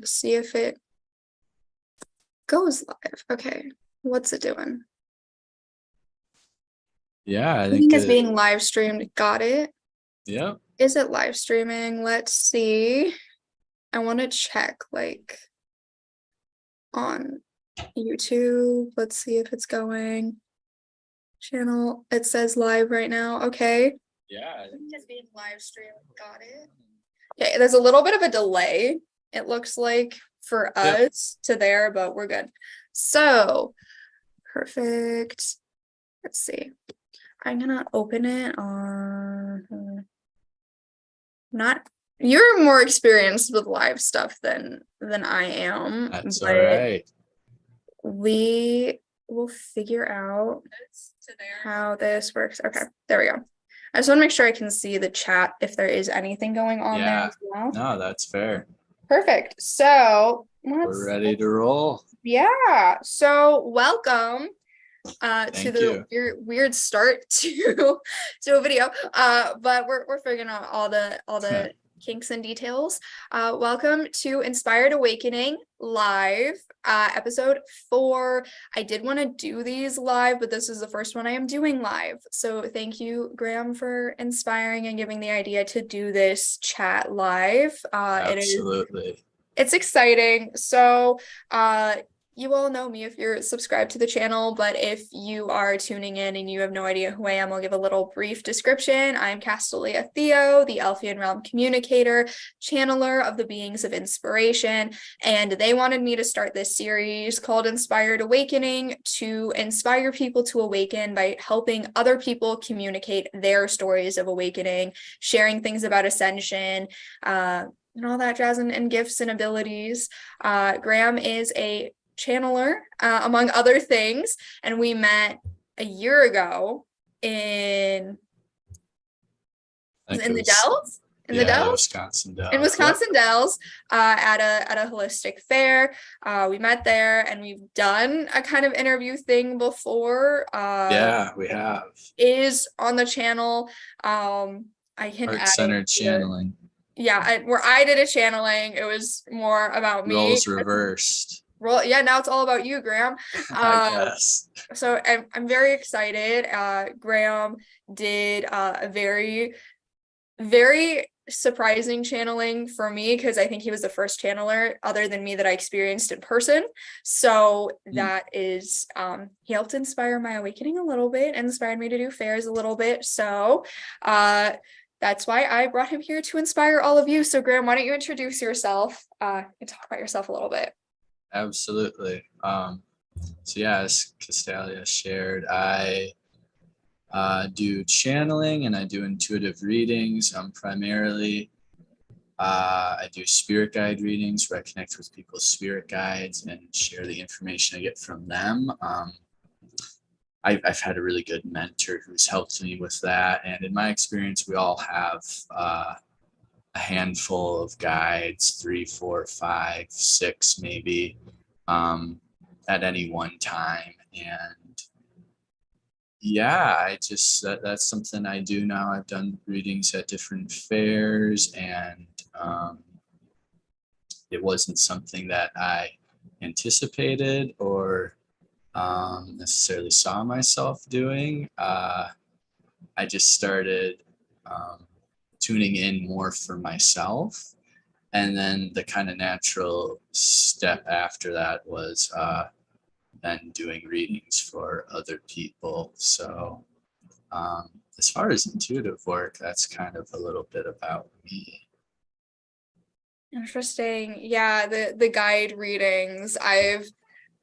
and see if it goes live. Okay, what's it doing? Yeah, I Meeting think is being live streamed. Got it. yeah. Is it live streaming? Let's see. I want to check like on YouTube. Let's see if it's going. Channel. It says live right now. Okay. Yeah. Meeting is being live streamed. Got it. Okay, there's a little bit of a delay, it looks like, for Yep. us to there, but we're good. So, perfect. Let's see. I'm gonna open it on not you're more experienced with live stuff than I am, That's all but right. we will figure out how this works. Okay, there we go. I just want to make sure I can see the chat if there is anything going on there Yeah. as well. No, that's fair. Perfect. So We're ready to roll. yeah. So welcome to Thank the you. weird start to a video. But we're figuring out all the kinks and details. Welcome to Inspired Awakening live, episode 4. I did want to do these live, but this is the first one I am doing live. So thank you, Grahm, for inspiring and giving the idea to do this chat live. Absolutely. It's exciting. So, you all know me if you're subscribed to the channel, but if you are tuning in and you have no idea who I am, I'll give a little brief description. I'm Kastalia Theo, the Elfian Realm communicator, channeler of the beings of inspiration, and they wanted me to start this series called Inspired Awakening to inspire people to awaken by helping other people communicate their stories of awakening, sharing things about ascension, and all that jazz and gifts and abilities. Grahm is a channeler, among other things, and we met a year ago in I think in it the was, Dells, in the yeah, the Dells, Wisconsin in Dells. Yep. Wisconsin Dells, at a holistic fair. We met there, and we've done a kind of interview thing before. Yeah, we have. Is on the channel. I can add it Heart-centered here. channeling. Yeah, where I did a channeling, it was more about me. Roles reversed. Well, yeah, now it's all about you, Grahm. I guess. So I'm very excited. Grahm did a very surprising channeling for me because I think he was the first channeler other than me that I experienced in person. So that is, he helped inspire my awakening a little bit, inspired me to do fairs a little bit. So that's why I brought him here to inspire all of you. So Grahm, why don't you introduce yourself and talk about yourself a little bit? Absolutely. So yeah, as Kastalia shared, I do channeling and I do intuitive readings. Primarily, I do spirit guide readings where I connect with people's spirit guides and share the information I get from them. I've had a really good mentor who's helped me with that. And in my experience, we all have a handful of guides, 3, 4, 5, 6, maybe, at any one time. And yeah, that's something I do now. I've done readings at different fairs, and it wasn't something that I anticipated or necessarily saw myself doing. I just started tuning in more for myself. And then the kind of natural step after that was then doing readings for other people. So as far as intuitive work, that's kind of a little bit about me. Interesting. Yeah, the guide readings. I've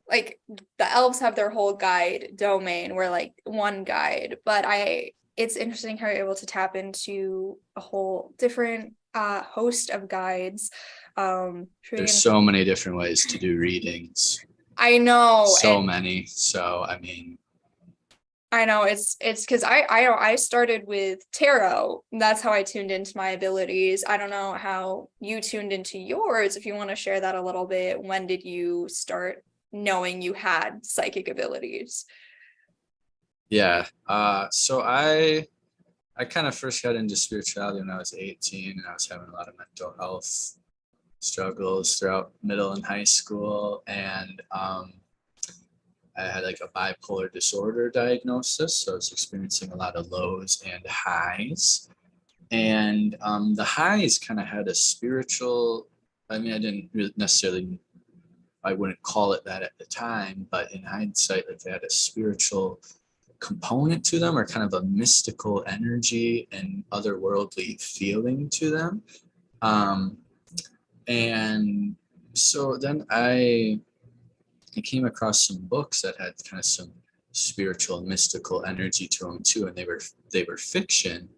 like the elves have their whole guide domain. We're like one guide, but it's interesting how you're able to tap into a whole different host of guides. There's so many different ways to do readings. I know, So many. So I mean, I know it's because I started with tarot. That's how I tuned into my abilities. I don't know how you tuned into yours. If you want to share that a little bit, when did you start knowing you had psychic abilities? yeah. So I kind of first got into spirituality when I was 18, and I was having a lot of mental health struggles throughout middle and high school, and I had like a bipolar disorder diagnosis, so I was experiencing a lot of lows and highs. And the highs kind of had a spiritual, I mean, I didn't really necessarily, I wouldn't call it that at the time, but in hindsight, like they had a spiritual component to them, or kind of a mystical energy and otherworldly feeling to them. Um, and so then I came across some books that had kind of some spiritual mystical energy to them too, and they were fiction,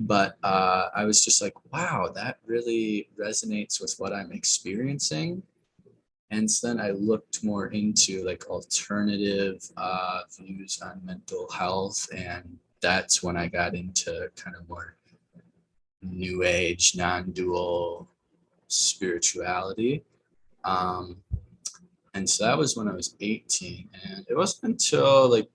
but I was just like, wow, that really resonates with what I'm experiencing. And so then I looked more into like alternative views on mental health, and that's when I got into kind of more new age, non-dual spirituality. Um, and so that was when I was 18, and it wasn't until like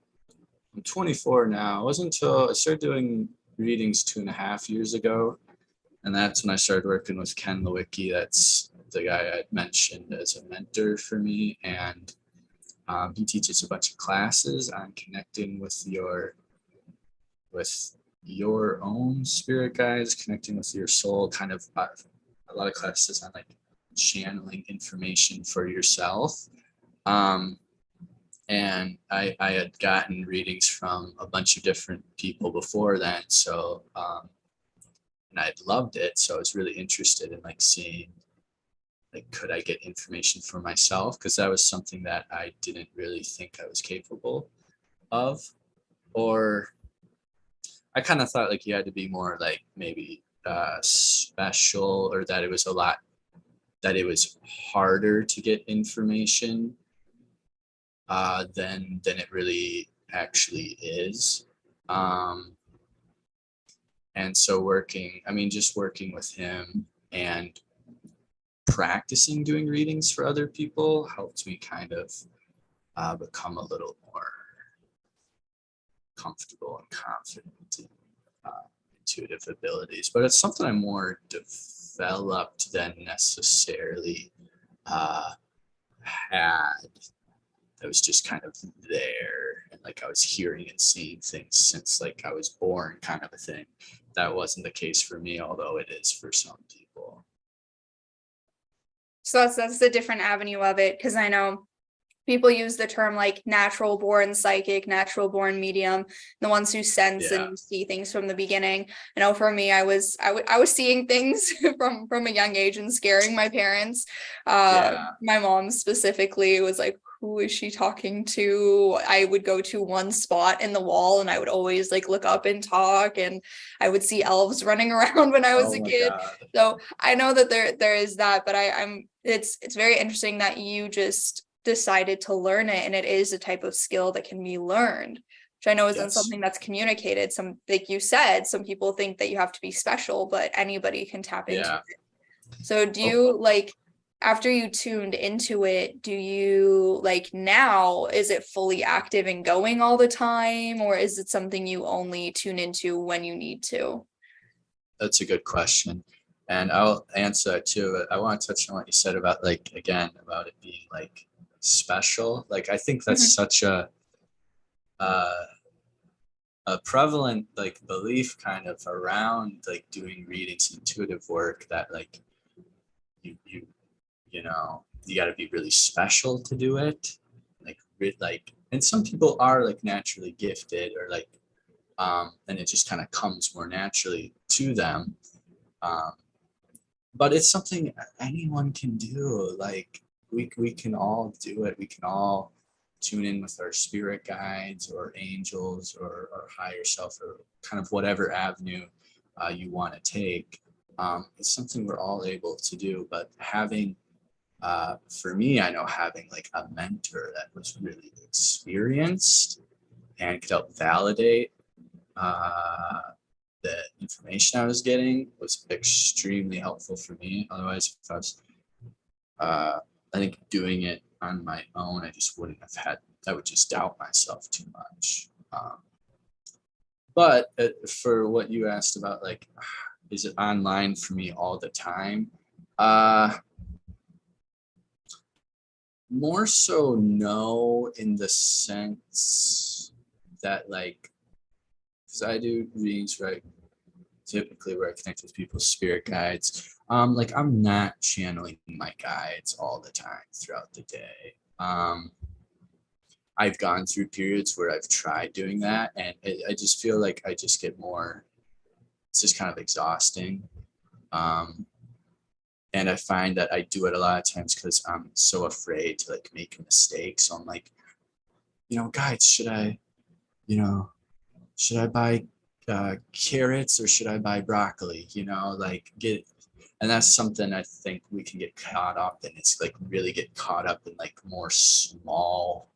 I'm 24 now. It wasn't until I started doing readings 2.5 years ago, and that's when I started working with Ken Lewicki. That's the guy I mentioned as a mentor for me, and he teaches a bunch of classes on connecting with your own spirit guides, connecting with your soul. Kind of a lot of classes on like channeling information for yourself. Um, and I had gotten readings from a bunch of different people before then, so and I loved it. So I was really interested in like seeing, like, could I get information for myself? Because that was something that I didn't really think I was capable of. Or I kind of thought like you had to be more like maybe special, or that it was that it was harder to get information than it really actually is. And so just working with him and practicing doing readings for other people helped me kind of become a little more comfortable and confident in intuitive abilities. But it's something I'm more developed than necessarily had. I was just kind of there, and like I was hearing and seeing things since like I was born, kind of a thing. That wasn't the case for me, although it is for some people. So that's the different avenue of it, because I know people use the term like natural born psychic, natural born medium, the ones who sense Yeah. and see things from the beginning. I know for me, I was seeing things from a young age and scaring my parents. Yeah. My mom specifically was like, who is she talking to? I would go to one spot in the wall and I would always like look up and talk, and I would see elves running around when I was Oh a my kid. God. So I know that there is that, but I'm it's very interesting that you just decided to learn it, and it is a type of skill that can be learned, which I know isn't Yes. something that's communicated. Some, like you said, some people think that you have to be special, but anybody can tap into Yeah. it. So do Oh, you like, after you tuned into it, do you like, now is it fully active and going all the time, or is it something you only tune into when you need to? that's a good question. And I'll answer that too. But I want to touch on what you said about like, again, about it being like special. Like, I think that's Mhm. such uh, a prevalent like belief kind of around like doing readings, intuitive work, that like you you you know you got to be really special to do it. Like, and some people are like naturally gifted, or like and it just kind of comes more naturally to them. um but it's something anyone can do. Like, we can all do it. We can all tune in with our spirit guides or angels, or higher self, or kind of whatever avenue you want to take. It's something we're all able to do. But having, for me, I know having like a mentor that was really experienced and could help validate uh, the information I was getting was extremely helpful for me. Otherwise, if I was, I think doing it on my own, I just wouldn't have had, I would just doubt myself too much. But for what you asked about, like, is it online for me all the time? Uh, more so no, in the sense that like, because I do readings right typically where I connect with people's spirit guides. Like I'm not channeling my guides all the time throughout the day. I've gone through periods where I've tried doing that, and I just feel like I just get more, it's just kind of exhausting. Um, and I find that I do it a lot of times because I'm so afraid to like make a mistake. So I'm like, guides, should I buy carrots or should I buy broccoli? Like and that's something I think we can get caught up in. It's like really get caught up in like more small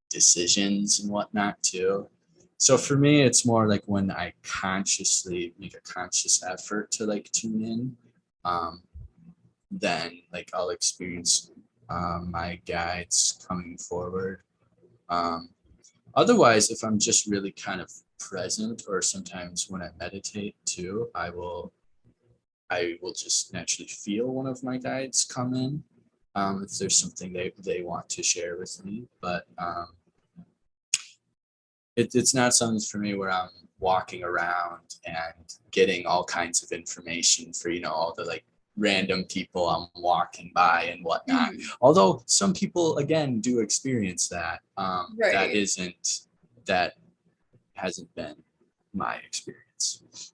decisions and whatnot too. So for me, it's more like when I consciously make a conscious effort to like tune in, then like I'll experience my guides coming forward. Otherwise, if I'm just really kind of present, or sometimes when I meditate too, I will just naturally feel one of my guides come in, if there's something they want to share with me. But it's not something for me where I'm walking around and getting all kinds of information for all the like random people I'm walking by and whatnot. Although some people again do experience that. Right. That hasn't been my experience.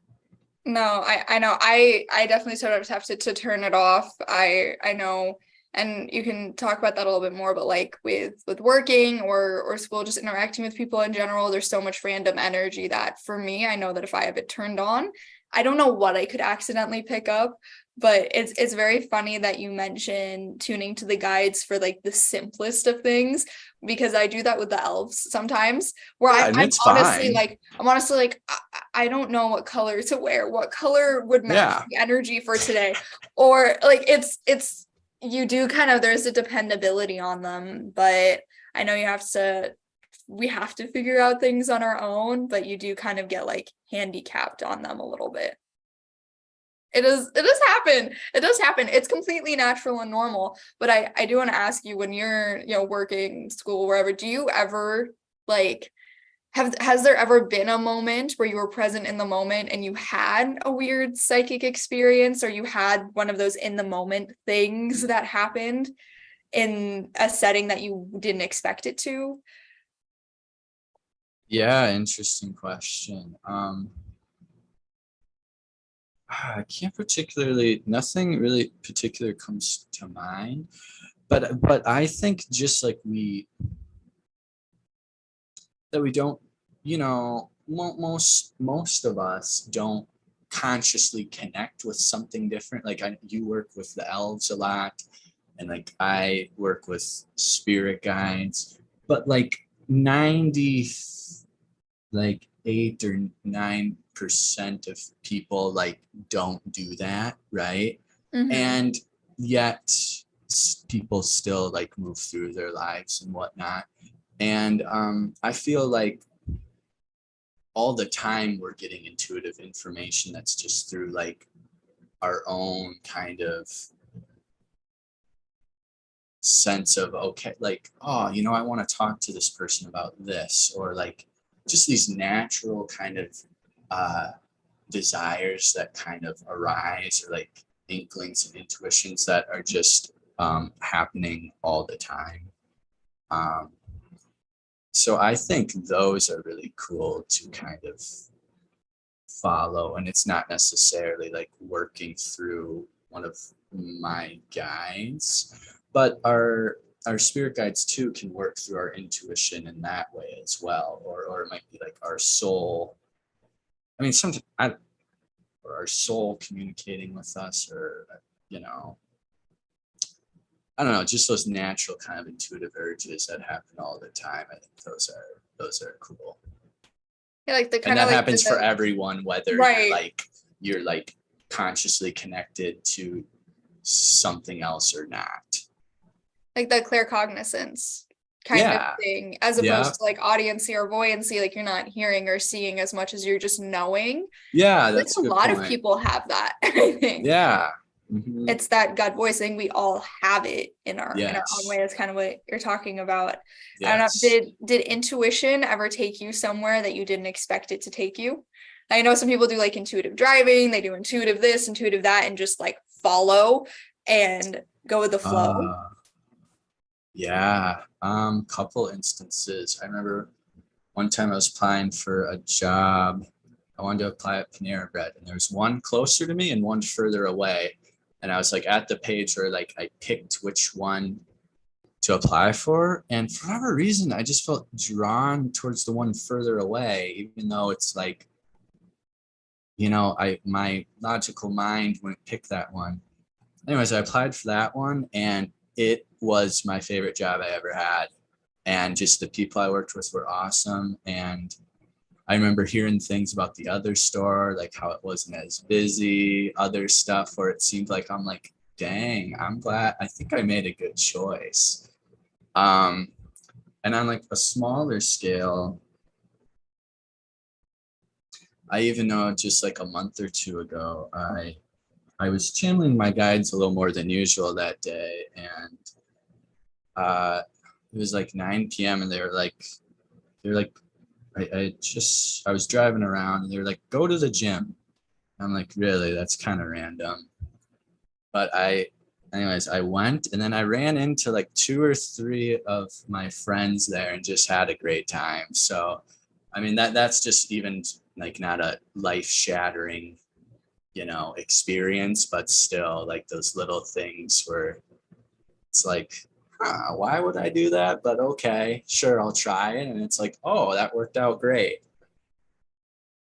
No, I know. I definitely sort of have to turn it off. I know, and you can talk about that a little bit more, but like with working or school, just interacting with people in general, there's so much random energy that for me, I know that if I have it turned on, I don't know what I could accidentally pick up, but it's very funny that you mentioned tuning to the guides for like the simplest of things, because I do that with the elves sometimes, where Yeah, and I'm it's honestly fine. like, I don't know what color to wear. What color would match Yeah. the energy for today? Or like it's you do kind of, there's a dependability on them, but I know we have to figure out things on our own, but you do kind of get like handicapped on them a little bit. It does happen. It does happen. It's completely natural and normal. But I do want to ask you, when you're, working, school, wherever, do you ever like has there ever been a moment where you were present in the moment and you had a weird psychic experience, or you had one of those in the moment things that happened in a setting that you didn't expect it to? Yeah, interesting question. I can't particularly, nothing really particular comes to mind, but I think just like we don't, most of us don't consciously connect with something different. Like you work with the elves a lot, and like I work with spirit guides, but like 90, like 8 or 9% of people like don't do that, right? Mm-hmm. And yet people still like move through their lives and whatnot. And I feel like all the time we're getting intuitive information that's just through like our own kind of sense of, okay, like, oh, I want to talk to this person about this, or like just these natural kind of uh desires that kind of arise, or like inklings and intuitions that are just happening all the time. um so I think those are really cool to kind of follow, and it's not necessarily like working through one of my guides, but our spirit guides too can work through our intuition in that way as well, or it might be like our soul. I mean, sometimes or our soul communicating with us, or you know I don't know, just those natural kind of intuitive urges that happen all the time. I think those are cool. Yeah, like the And kind of that like happens for everyone, whether right, you're like consciously connected to something else or not. like the claircognizance kind of Yeah. thing, as Yeah. opposed to like audiency or voyancy, like you're not hearing or seeing as much as you're just knowing. Yeah, Like that's a a good lot of point. people have that, I think. Yeah. Mhm. it's that gut voice thing. We all have it in our own way. Yes. That's kind of what you're talking about. I don't know. Yes. Did intuition ever take you somewhere that you didn't expect it to take you? I know some people do like intuitive driving, they do intuitive this, intuitive that, and just like follow and go with the flow. Uh, yeah. Couple instances. I remember one time I was applying for a job. I wanted to apply at Panera Bread, and there was one closer to me and one further away. And I was like at the page where like I picked which one to apply for. And for whatever reason, I just felt drawn towards the one further away, even though it's like, my logical mind wouldn't pick that one. Anyways, I applied for that one, and it was my favorite job I ever had. And just the people I worked with were awesome. And I remember hearing things about the other store, like how it wasn't as busy, other stuff where it seemed like I'm like, dang, I'm glad. I think I made a good choice. Um, and on like a smaller scale, I even know just like a month or two ago, I was channeling my guides a little more than usual that day, and it was like 9 p.m. and they were like, I was driving around and they were like, go to the gym. I'm like, really? That's kind of random. But anyways, I went, and then I ran into like two or three of my friends there and just had a great time. So, I mean, that's just even like not a life shattering, experience, but still like those little things where it's like, why would I do that? But okay, sure, I'll try it. And it's like, oh, that worked out great.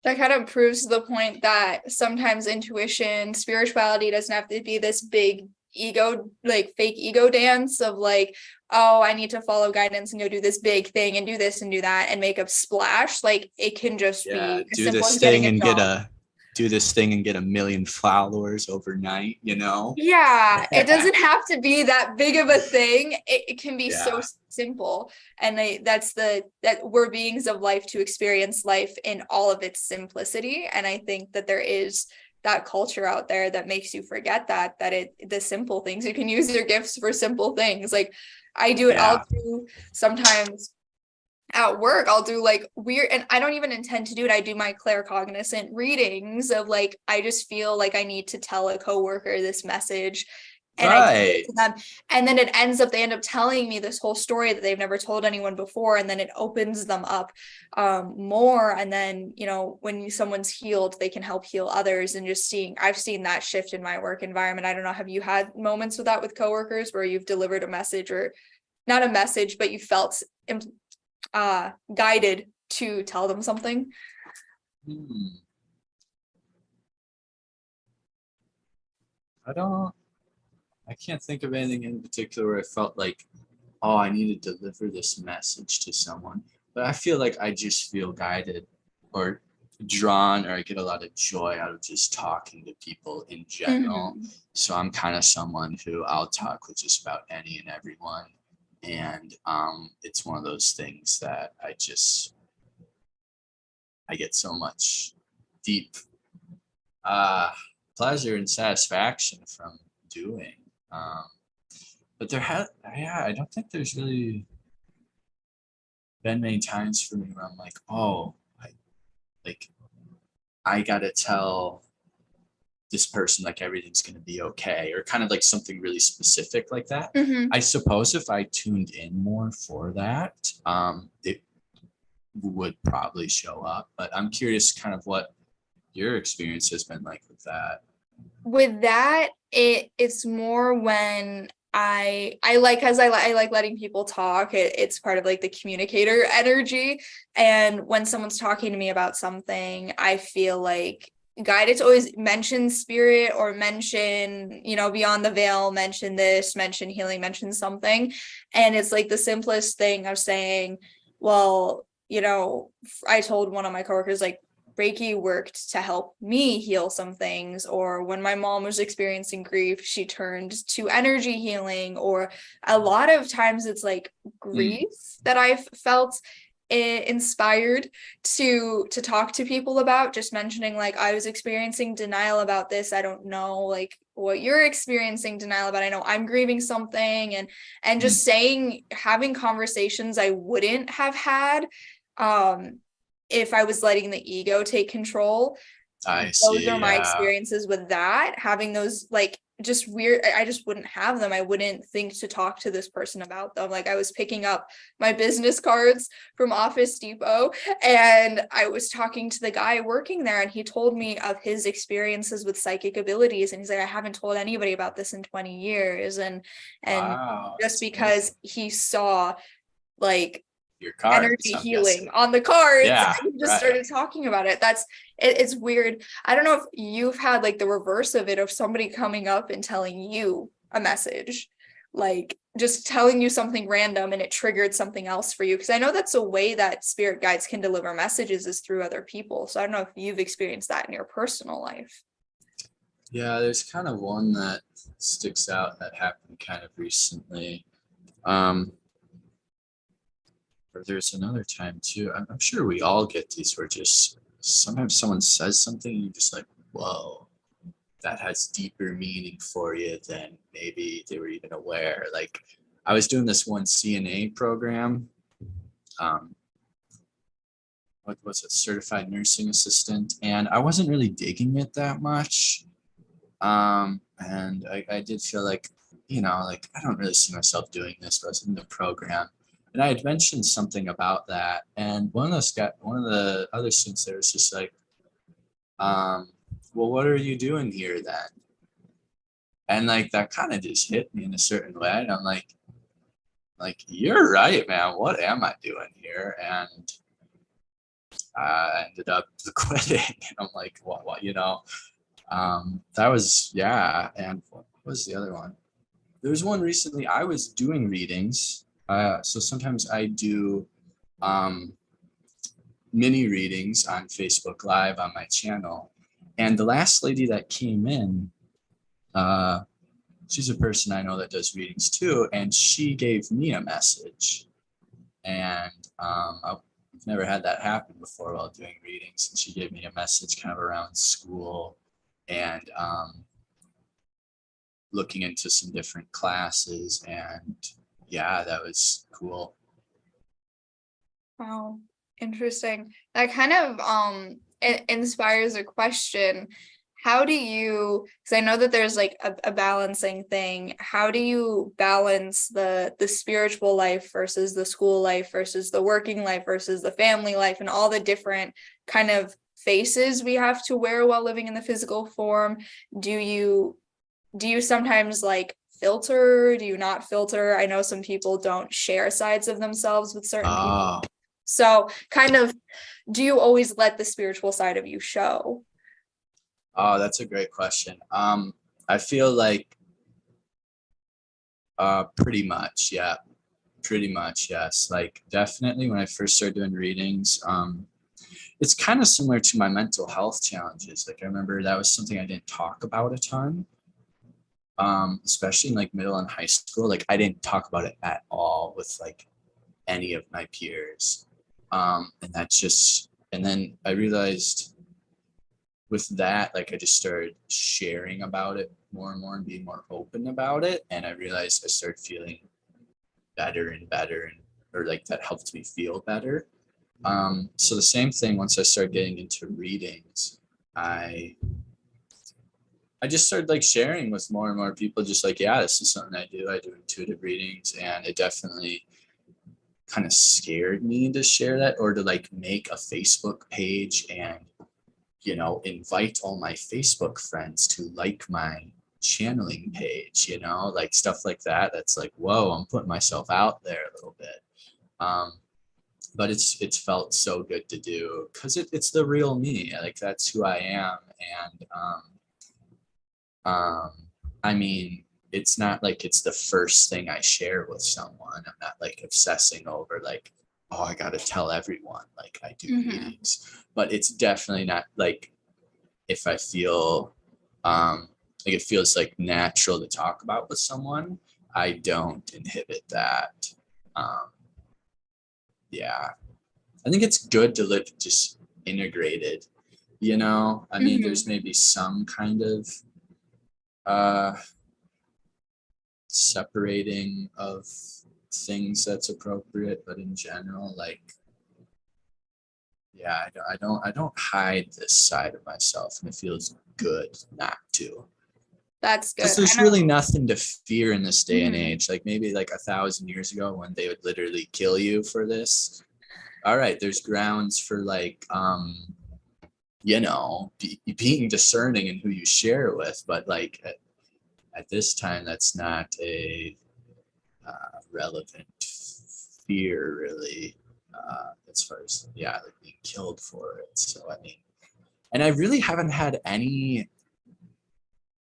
That kind of proves the point that sometimes intuition, spirituality doesn't have to be this big ego, like fake ego dance of like, oh, I need to follow guidance and go do this big thing and do this and do that and make a splash. Like it can just Yeah, be as simple as getting a job. do this thing and get 1 million followers overnight. Yeah, it doesn't have to be that big of a thing. It can be so Yeah. simple. And that we're beings of life to experience life in all of its simplicity. And I think that there is that culture out there that makes you forget the simple things. You can use your gifts for simple things. Like I do it, Yeah. I'll do sometimes at work, I'll do like weird, and I don't even intend to do it. I do my claircognizant readings of like, I just feel like I need to tell a coworker this message and I give it Right. to them. And then they end up telling me this whole story that they've never told anyone before. And then it opens them up more. And then, when someone's healed, they can help heal others. And I've seen that shift in my work environment. I don't know, have you had moments with that with coworkers where you've delivered a message, or not a message, but you felt guided to tell them something? Hmm. I can't think of anything in particular where I felt like, oh, I need to deliver this message to someone. But I feel like I just feel guided or drawn, or I get a lot of joy out of just talking to people in general. Mm-hmm. So I'm kind of someone who I'll talk with just about any and everyone. And it's one of those things that I get so much deep uh, pleasure and satisfaction from doing. Um, but yeah, I don't think there's really been many times for me where I'm like, oh, like I gotta tell this person like everything's gonna be okay, or kind of like something really specific like that. Mm-hmm. I suppose if I tuned in more for that, it would probably show up. But I'm curious, kind of what your experience has been like with that. With that, it's more when I like letting people talk. It's part of like the communicator energy. And when someone's talking to me about something, I feel like guided to always mention spirit or mention, beyond the veil, mention this, mention healing, mention something. And it's like the simplest thing of saying, well, I told one of my coworkers, like, Reiki worked to help me heal some things. Or when my mom was experiencing grief, she turned to energy healing. Or a lot of times it's like Mm, grief that I've felt inspired to talk to people about, just mentioning like, I was experiencing denial about this, I don't know like what you're experiencing denial about. I know I'm grieving something, and Mm. just having conversations I wouldn't have had if I was letting the ego take control. I Those are see. my Yeah. experiences with that, having those like just weird, I just wouldn't have them. I wouldn't think to talk to this person about them. Like I was picking up my business cards from Office Depot, and I was talking to the guy working there, and he told me of his experiences with psychic abilities, and he's like, I haven't told anybody about this in 20 years. And Wow. just That's because amazing. he saw like Your cards, energy I'm guessing. healing on the cards, Yeah. and he just Right. started talking about it. It's weird. I don't know if you've had like the reverse of it, of somebody coming up and telling you a message, like just telling you something random and it triggered something else for you, because I know that's a way that spirit guides can deliver messages, is through other people. So I don't know if you've experienced that in your personal life. Yeah. There's kind of one that sticks out that happened kind of recently. Um, or there's another time too. I'm sure we all get these where just sometimes someone says something and you're just like, whoa, that has deeper meaning for you than maybe they were even aware. Like I was doing this one CNA program. Um, what was it? Certified nursing assistant. And I wasn't really digging it that much. And I did feel like, like I don't really see myself doing this, but I was in the program. And I had mentioned something about that. And one of the other students there was just like, well, what are you doing here then? And like that kind of just hit me in a certain way. And I'm like, you're right, man. What am I doing here? And I ended up quitting. And I'm like, what, that was, yeah. And what was the other one? There was one recently. I was doing readings. So sometimes I do um, mini readings on Facebook Live on my channel. And the last lady that came in, uh, she's a person I know that does readings too, and she gave me a message. And I've never had that happen before while doing readings. And she gave me a message kind of around school and looking into some different classes. And yeah, that was cool. Wow, interesting. That kind of inspires a question. How do you, because I know that there's like a balancing thing. How do you balance the spiritual life versus the school life versus the working life versus the family life, and all the different kind of faces we have to wear while living in the physical form? Do you sometimes like filter? Do you not filter? I know some people don't share sides of themselves with certain people. Oh, So kind of, do you always let the spiritual side of you show? oh, that's a great question. I feel like pretty much, yeah. Pretty much, yes. Like definitely when I first started doing readings, it's kind of similar to my mental health challenges. Like I remember that was something I didn't talk about a ton, especially in like middle and high school. Like I didn't talk about it at all with like any of my peers. And then I realized with that, like I just started sharing about it more and more and being more open about it. And I realized I started feeling better and better, and or like that helped me feel better. So the same thing once I started getting into readings, I I just started like sharing with more and more people, just like, yeah, this is something I do. I do intuitive readings, and it definitely kind of scared me to share that or to like make a Facebook page and invite all my Facebook friends to like my channeling page, like stuff like that. That's like, whoa, I'm putting myself out there a little bit. Um, but it's felt so good to do because it's the real me. Like that's who I am. And um, I mean, it's not like it's the first thing I share with someone. I'm not like obsessing over like, oh, I got to tell everyone like I do Mm-hmm. readings. But it's definitely not like if I feel like it feels like natural to talk about with someone, I don't inhibit that. Um, yeah, I think it's good to live just integrated. I mean, Mm-hmm. there's maybe some kind of uh separating of things that's appropriate, but in general, like, yeah, I don't hide this side of myself, and it feels good not to. That's Because good. I there's know. really nothing to fear in this day and Mhm. age. Like maybe like 1,000 years ago when they would literally kill you for this. All right, there's grounds for like being discerning in who you share it with, but like at this time, that's not a relevant fear really, as far as like being killed for it. So I mean, and I really haven't had any.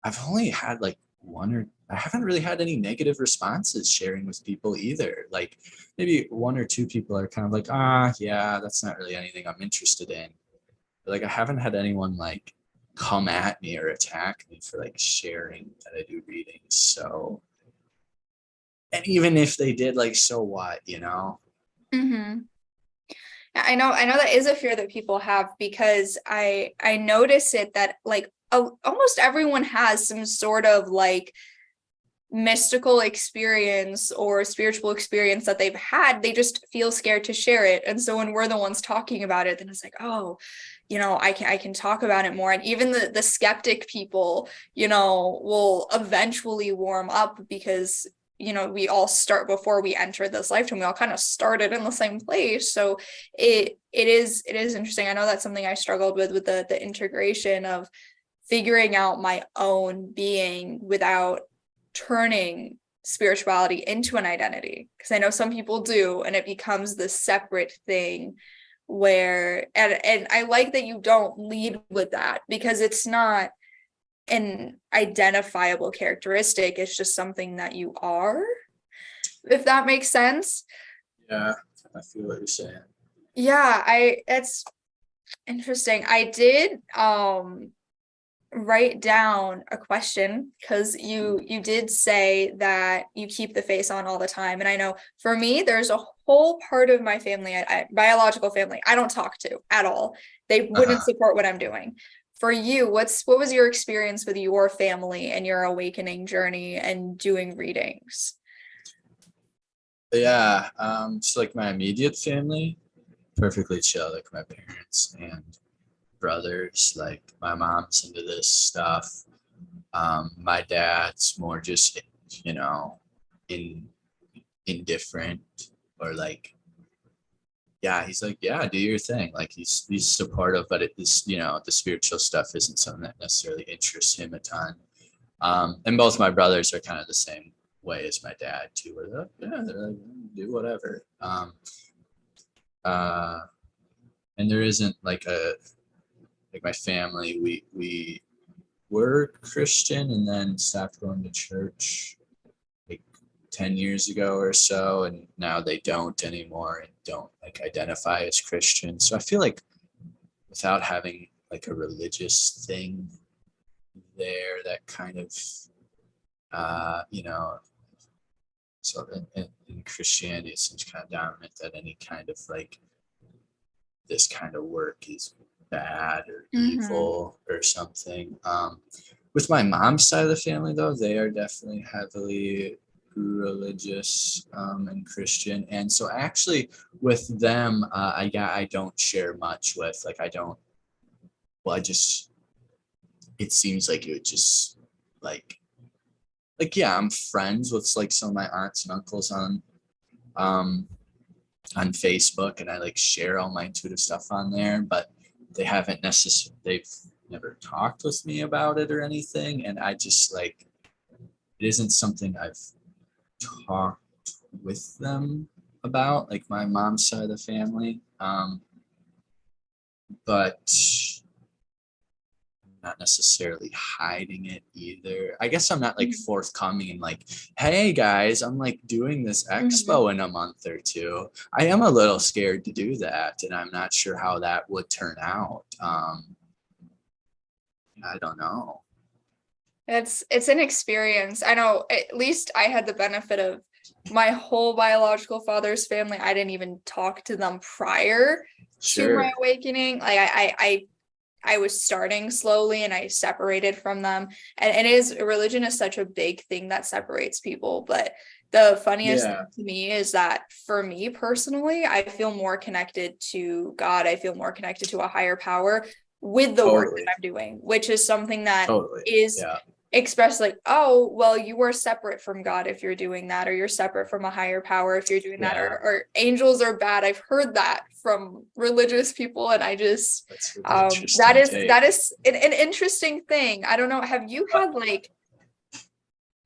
I've only had like one or I haven't really had any negative responses sharing with people either. Like maybe one or two people are kind of like, yeah, that's not really anything I'm interested in. But like I haven't had anyone like come at me or attack me for like sharing that I do readings. So, and even if they did, like, so what, you know? Mhm. I know that is a fear that people have because I notice it that like almost everyone has some sort of like mystical experience or spiritual experience that they've had. They just feel scared to share it. And so when we're the ones talking about it, then it's like, oh, I can talk about it more. And even the skeptic people, will eventually warm up because we all start before we enter this lifetime. We all kind of started in the same place. So it is interesting. I know that's something I struggled with the integration of figuring out my own being without turning spirituality into an identity, because I know some people do, and it becomes this separate thing where and I like that you don't lead with that because it's not an identifiable characteristic, it's just something that you are, if that makes sense. Yeah, I feel what you're saying. Yeah, it's interesting. I did write down a question because you did say that you keep the face on all the time, and I know for me there's a whole part of my family, biological family, I don't talk to at all. They wouldn't Uh-huh. support what I'm doing. For you, what was your experience with your family and your awakening journey and doing readings? Yeah, so like my immediate family, perfectly chill, like my parents and brothers. Like my mom's into this stuff. My dad's more just, you know, in indifferent, or like, yeah, he's like, yeah, do your thing. Like he's supportive, but it is, the spiritual stuff isn't something that necessarily interests him a ton. And both my brothers are kind of the same way as my dad too, where they're like, yeah, they're like, do whatever. Uh, and there isn't like my family. We were Christian and then stopped going to church like 10 years ago or so, and now they don't anymore and don't like identify as Christian. So I feel like without having like a religious thing there, that kind of uh, you know, so in Christianity, it seems kind of dominant that any kind of like this kind of work is bad or Mm-hmm. evil or something. With my mom's side of the family, though, they are definitely heavily religious and Christian, and so actually with them, I don't share much with, like, I don't. Well, I just, it seems like it would just like yeah, I'm friends with like some of my aunts and uncles um on Facebook, and I like share all my intuitive stuff on there, but they've never talked with me about it or anything. And I just like, it isn't something I've talked with them about, like my mom's side of the family. But not necessarily hiding it either. I guess I'm not like forthcoming and like, hey guys, I'm like doing this Mm-hmm. expo in a month or two. I am a little scared to do that, and I'm not sure how that would turn out. I don't know. It's an experience. I know at least I had the benefit of my whole biological father's family. I didn't even talk to them prior to my Sure. awakening. Like I I was starting slowly and I separated from them. And it is, religion is such a big thing that separates people. But the funniest Yeah, thing to me is that for me personally, I feel more connected to God. I feel more connected to a higher power with the work that totally, I'm doing, which is something that totally. is Yeah, expressed like, oh, well, you are separate from God if you're doing that, or you're separate from a higher power if you're doing that, yeah. or angels are bad. I've heard that from religious people, and I just That's really interesting that take. is an interesting thing. I don't know. Have you But had like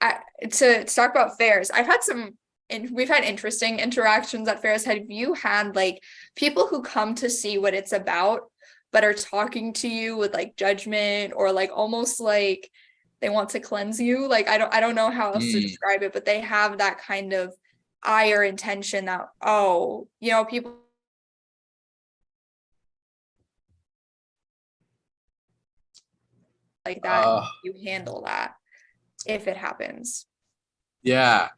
I, to talk about fairs? I've had some and we've had interesting interactions at fairs. Have you had like people who come to see what it's about, but are talking to you with like judgment or like almost like they want to cleanse you? Like I don't know how else to mm, describe it, but they have that kind of eye or intention that, oh, people like that, uh, you handle that if it happens. yeah,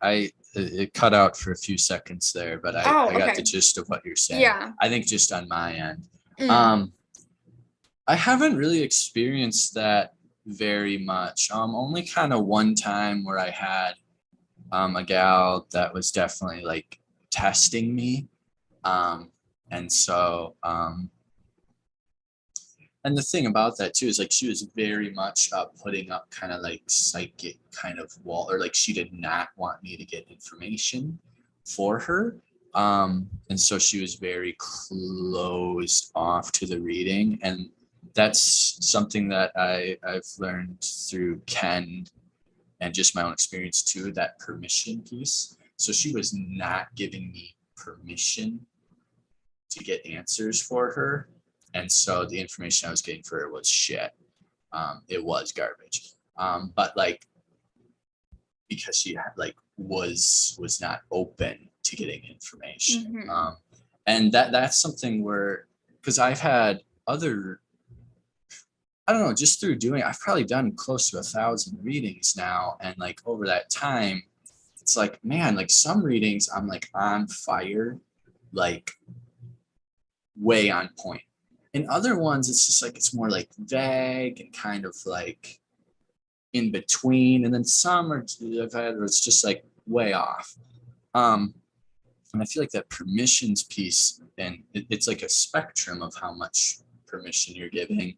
it cut out for a few seconds there, but Oh, I got the okay. gist of what you're saying. Yeah. I think just on my end, Mm. um, I haven't really experienced that very much. Only kind of one time where I had a gal that was definitely like testing me. Um, and so and the thing about that too is like she was very much putting up kind of like psychic kind of wall, or like she did not want me to get information for her. And so she was very closed off to the reading. And that's something that I've learned through Ken and just my own experience too, that permission piece. So she was not giving me permission to get answers for her. And so the information I was getting for her was shit. It was garbage. But like, because she had like was not open to getting information. Hmm. And that's something where, because I've had other, I don't know, just through doing, I've probably done close to 1,000 readings now. And like over that time, it's like, man, like some readings I'm like on fire, like way on point. In other ones, it's just like it's more like vague and kind of like in between. And then some are I've had where it's just like way off. Um, and I feel like that permissions piece, and it's like a spectrum of how much permission you're giving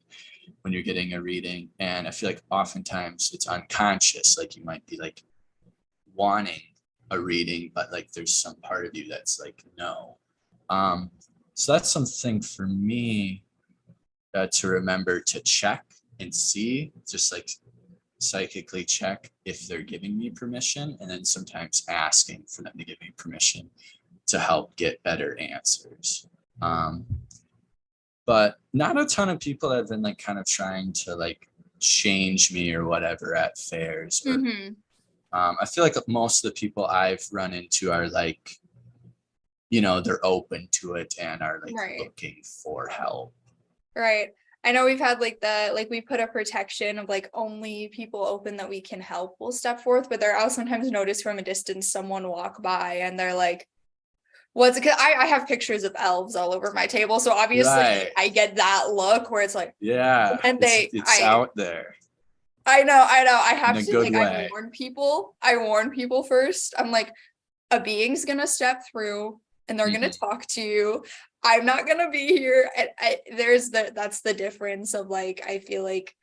when you're getting a reading. And I feel like oftentimes it's unconscious. Like you might be like wanting a reading, but like there's some part of you that's like, no. Um, so that's something for me to remember to check and see, just like psychically check if they're giving me permission, and then sometimes asking for them to give me permission to help get better answers. Um, but not a ton of people have been like kind of trying to like change me or whatever at fairs. Or Hmm. I feel like most of the people I've run into are like, they're open to it and are like Right. looking for help. Right. I know we've had like we put a protection of like only people open that we can help will step forth, but there I'll sometimes notice from a distance someone walk by and they're like, what's it? I have pictures of elves all over my table. So obviously Right. I get that look where it's like, Yeah. and It's out there I know, I in have a to good like, way. I warn people first. I'm like, a being's gonna step through and they're gonna Mhm. talk to you. I'm not gonna be here. That's the difference of like, I feel like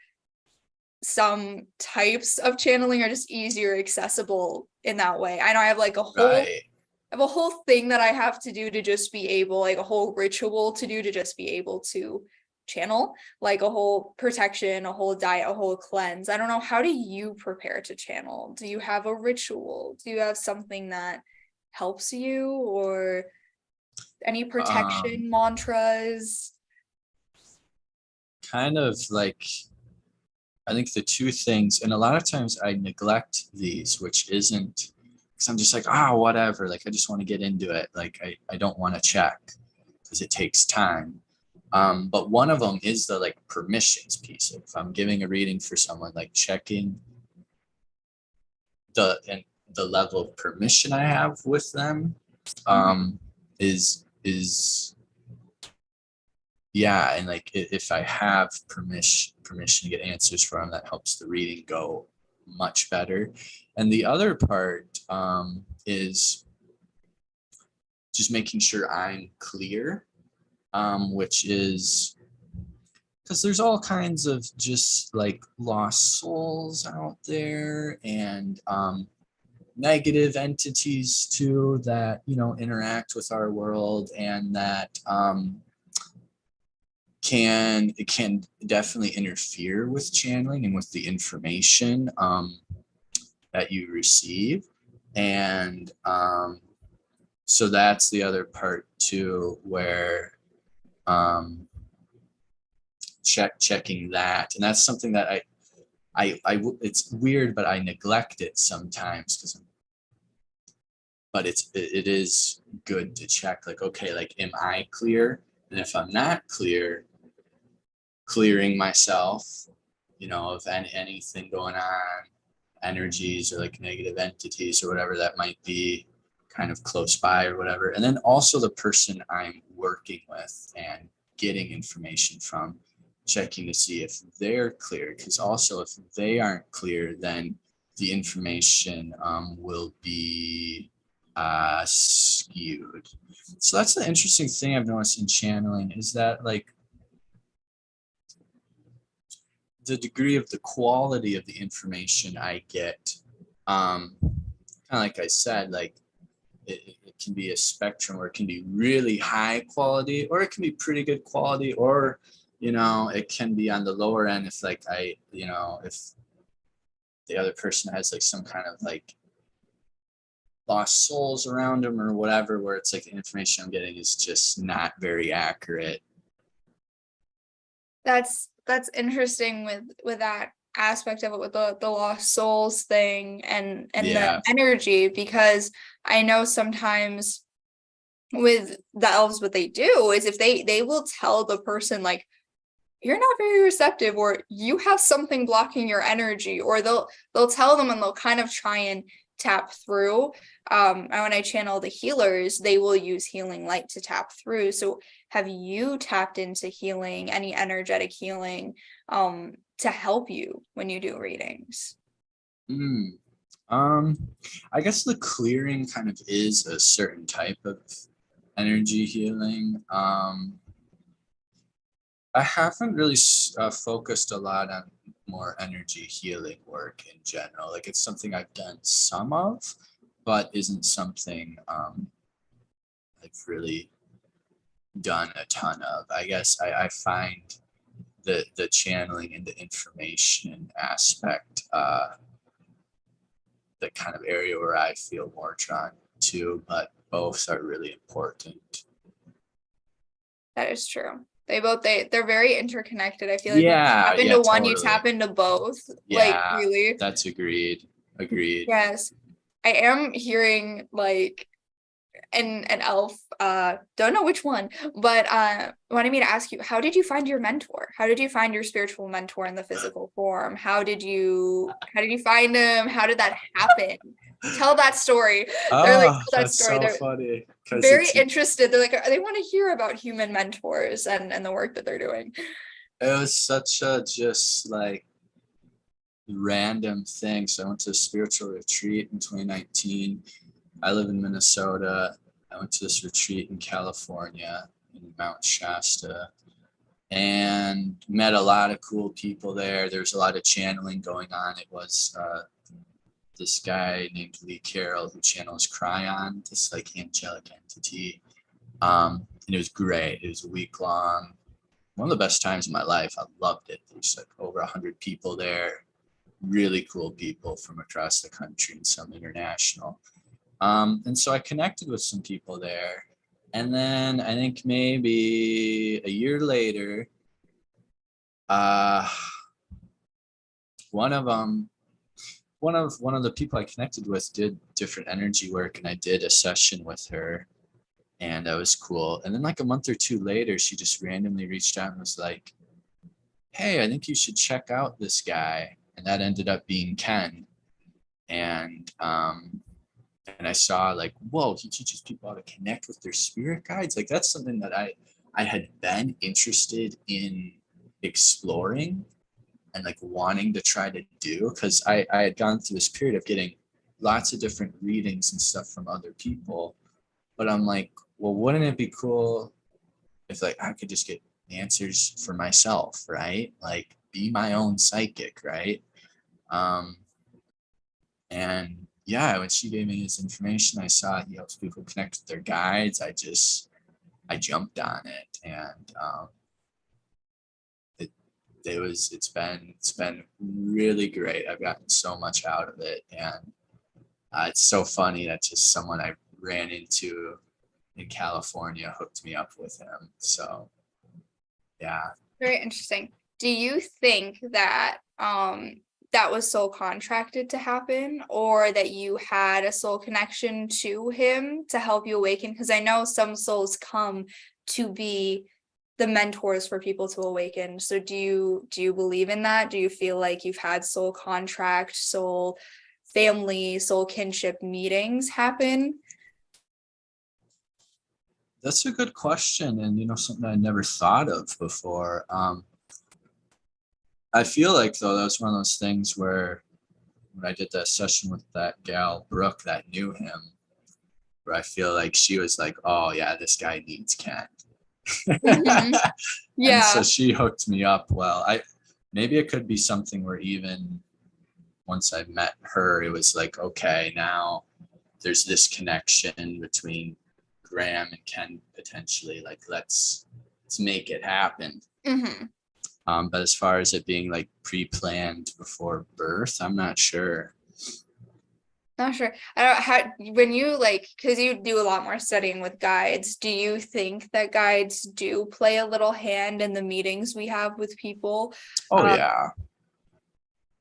some types of channeling are just easier accessible in that way. I know I have like Right. I have a whole thing that I have to do to just be able, like a whole ritual to do to just be able to channel, like a whole protection, a whole diet, a whole cleanse. I don't know. How do you prepare to channel? Do you have a ritual? Do you have something that helps you, or any Um, protection mantras? kind of like, I think the two things, and a lot of times I neglect these, which isn't because I'm just like, whatever. Like, I just want to get into it. Like, I don't want to check because it takes time. But one of them is the like permissions piece. If I'm giving a reading for someone, like checking and the level of permission I have with them Mhm. is yeah, and like if I have permission to get answers from, that helps the reading go much better. And the other part is just making sure I'm clear, which is because there's all kinds of just like lost souls out there, and negative entities too that, you know, interact with our world, and that can definitely interfere with channeling and with the information that you receive. And so that's the other part too, where checking that. And that's something that it's weird, but I neglect it sometimes because, but it is good to check, like, okay, like, am I clear? And if I'm not clear, clearing myself, you know, of anything going on, energies or like negative entities or whatever that might be kind of close by or whatever. And then also the person I'm working with and getting information from, checking to see if they're clear. Because also if they aren't clear, then the information will be skewed. So that's the interesting thing I've noticed in channeling, is that like the degree of the quality of the information I get, kind of like I said, like it can be a spectrum where it can be really high quality, or it can be pretty good quality, or, you know, it can be on the lower end if like you know, if the other person has like some kind of like lost souls around them or whatever, where it's like the information I'm getting is just not very accurate. That's interesting with that aspect of it, with the lost souls thing and the Yeah. energy, because I know sometimes with the elves, what they do is if they will tell the person like, you're not very receptive, or you have something blocking your energy, or they'll tell them and they'll kind of try and tap through. And when I channel the healers, they will use healing light to tap through. So have you tapped into healing, any energetic healing, to help you when you do readings? Mm. I guess the clearing kind of is a certain type of energy healing. I haven't really focused a lot on more energy healing work in general. Like, it's something I've done some of, but isn't something I've really done a ton of. I guess I find the channeling and the information aspect the kind of area where I feel more drawn to, but both are really important. That is true. They're very interconnected. I feel like when you Yeah, tap yeah, into one, you totally. tap into both. Like, Yeah, really. that's agreed. Yes. I am hearing like an elf, don't know which one, but wanted me to ask you, how did you find your mentor? How did you find your spiritual mentor in the physical form? How did you find him? How did that happen? Tell that story. They're like, Oh, tell that that's story. so They're funny because very it's interested. They're like, they want to hear about human mentors and the work that they're doing. it was such a just like random thing. So I went to a spiritual retreat in 2019. I live in Minnesota. I went to this retreat in California in Mount Shasta and met a lot of cool people there. There's a lot of channeling going on. It was this guy named Lee Carroll who channels Cryon, this like angelic entity. And it was great. It was a week long. One of the best times of my life. I loved it. There's like over 100 people there, really cool people from across the country and some international. And so I connected with some people there. And then I think maybe a year later, uh, one of them, one of the people I connected with did different energy work, and I did a session with her, and that was cool. And then like a month or two later, she just randomly reached out and was like, "Hey, I think you should check out this guy," and that ended up being Ken. And I saw like, whoa, he teaches people how to connect with their spirit guides. Like, that's something that I had been interested in exploring and like wanting to try to do, because I had gone through this period of getting lots of different readings and stuff from other people. But I'm like, well, wouldn't it be cool if like I could just get answers for myself, right? Like be my own psychic, right? Um, and yeah, when she gave me this information, I saw he helps people connect with their guides. I jumped on it, and it's been really great. I've gotten so much out of it, and it's so funny that just someone I ran into in California hooked me up with him. So yeah. Very interesting. Do you think that that was soul contracted to happen, or that you had a soul connection to him to help you awaken? Because I know some souls come to be the mentors for people to awaken. So do you believe in that? Do you feel like you've had soul contract, soul family, soul kinship meetings happen? That's a good question, and something I never thought of before. I feel like though that's one of those things where when I did that session with that gal Brooke that knew him, where I feel like she was like, "Oh yeah, this guy needs Ken," Mhm. and so Yeah. she hooked me up. Well, I maybe it could be something where even once I met her, it was like, okay, now there's this connection between Grahm and Ken potentially. Like let's make it happen. Hmm. But as far as it being like pre-planned before birth, I'm not sure. Not sure. I don't how when you like, because you do a lot more studying with guides, do you think that guides do play a little hand in the meetings we have with people? Oh Um, yeah,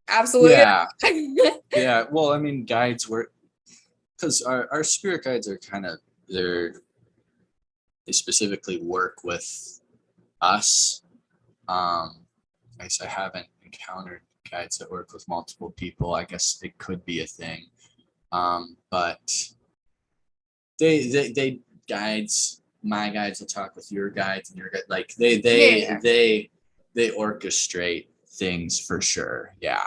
Absolutely. yeah, yeah. Well, I mean, guides work because our spirit guides are kind of they specifically work with us. I guess I haven't encountered guides that work with multiple people. I guess it could be a thing. But they guides, my guides will talk with your guides and your guide, like Yeah. they orchestrate things for sure. Yeah.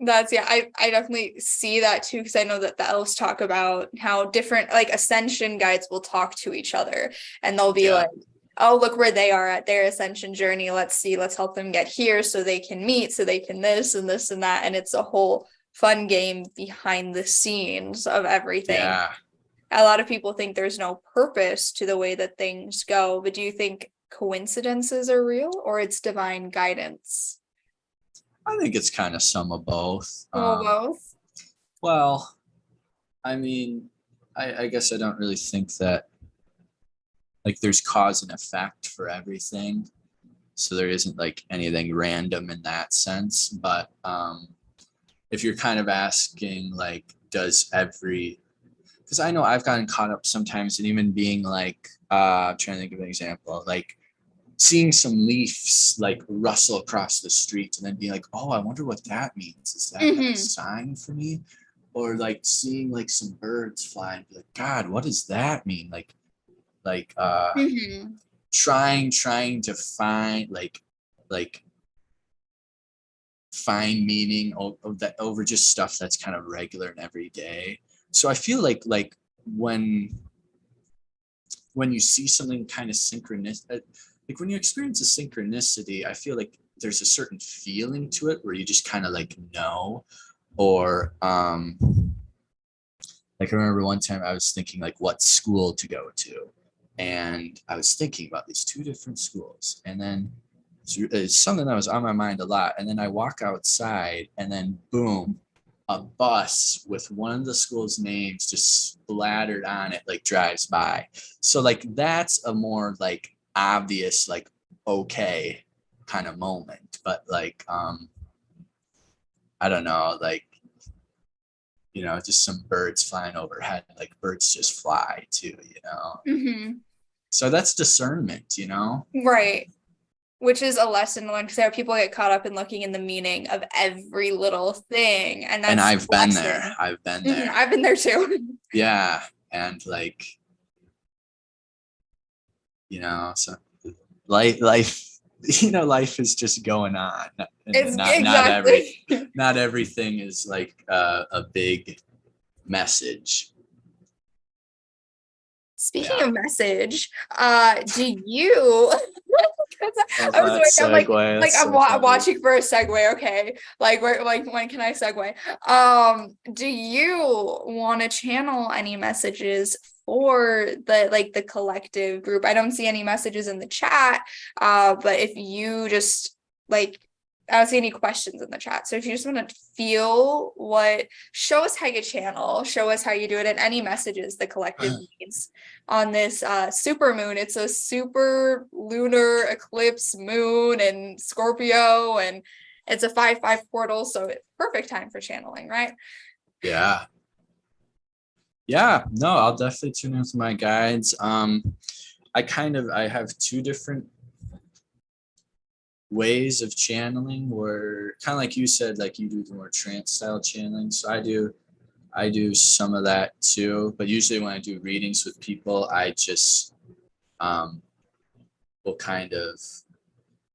That's yeah, I definitely see that too, because I know that the elves talk about how different like ascension guides will talk to each other, and they'll be Yeah. like, oh, look where they are at their ascension journey. Let's see, let's help them get here so they can meet, so they can this and this and that. And it's a whole fun game behind the scenes of everything. Yeah. A lot of people think there's no purpose to the way that things go, but do you think coincidences are real or it's divine guidance? I think it's kind of some of both. Well, both. Well, I mean, I guess I don't really think that like there's cause and effect for everything. So there isn't like anything random in that sense. But if you're kind of asking like, does every, because I know I've gotten caught up sometimes in even being like, I'm trying to think of an example, like seeing some leaves like rustle across the street and then being like, oh, I wonder what that means. Is that like a Mm-hmm. sign for me? Or like seeing like some birds fly and be like, God, what does that mean? Like Mm-hmm. trying to find like find meaning of that over just stuff that's kind of regular and everyday. So I feel like when you see something kind of synchronous, like when you experience a synchronicity, I feel like there's a certain feeling to it where you just kind of like know. Or like I remember one time I was thinking like what school to go to, and I was thinking about these two different schools, and then it's something that was on my mind a lot. And then I walk outside, and then boom, a bus with one of the school's names just splattered on it, like drives by. So like that's a more like obvious, like okay kind of moment. But like I don't know, like just some birds flying overhead, like birds just fly too. Mm-hmm. So that's discernment. Right. Which is a lesson learned, because there are people get caught up in looking in the meaning of every little thing, and And that's I've a been there. lesson. I've been Mhm, there. I've been there too. Yeah. And like, So life life is just going on, and It's exactly. not everything is like a big message. Speaking Yeah. of message, do you? 'Cause Love I was that waiting. I'm segue. like That's I'm so funny. watching for a segue. Okay, like where, like when can I segue? Do you want to channel any messages for the collective group? I don't see any messages in the chat. But if you just like. I don't see any questions in the chat. So if you just want to feel show us how you channel, show us how you do it, and any messages the collective needs on this super moon. It's a super lunar eclipse moon in Scorpio, and it's a 5/5 portal, so it's perfect time for channeling, right? Yeah. No, I'll definitely tune in with my guides. I have two different ways of channeling, where kind of like you said, like you do the more trance style channeling. So I do some of that too, but usually when I do readings with people, I just will kind of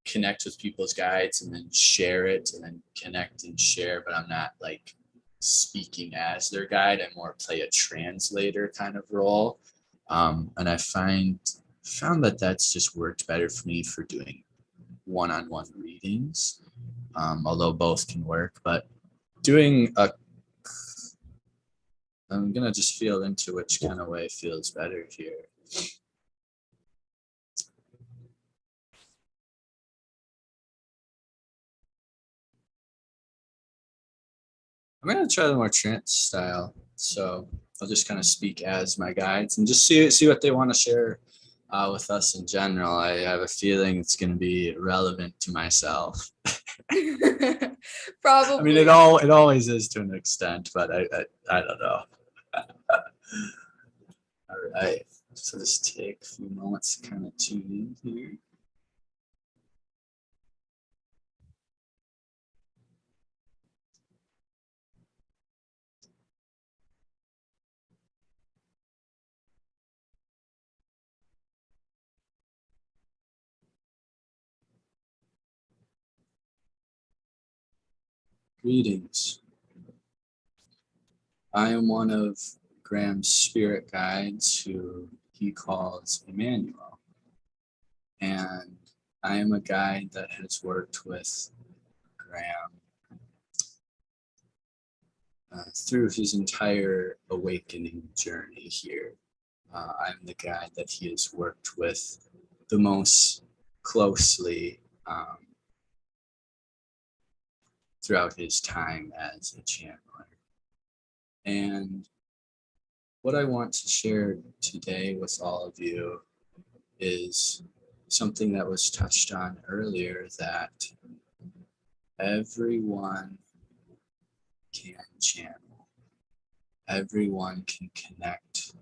connect with people's guides and then share it and then connect and share, but I'm not like speaking as their guide. I more play a translator kind of role. And I found that that's just worked better for me for doing one-on-one readings, although both can work. But I'm gonna just feel into which kind of way feels better here. I'm gonna try the more trance style, so I'll just kind of speak as my guides and just see what they want to share with us in general. I have a feeling it's going to be relevant to myself. Probably. I mean, it always is to an extent, but I don't know. All right, so just take a few moments to kind of tune in here. Greetings. I am one of Graham's spirit guides, who he calls Emmanuel. And I am a guide that has worked with Graham through his entire awakening journey here. I'm the guide that he has worked with the most closely throughout his time as a channeler. And what I want to share today with all of you is something that was touched on earlier, that everyone can channel. Everyone can connect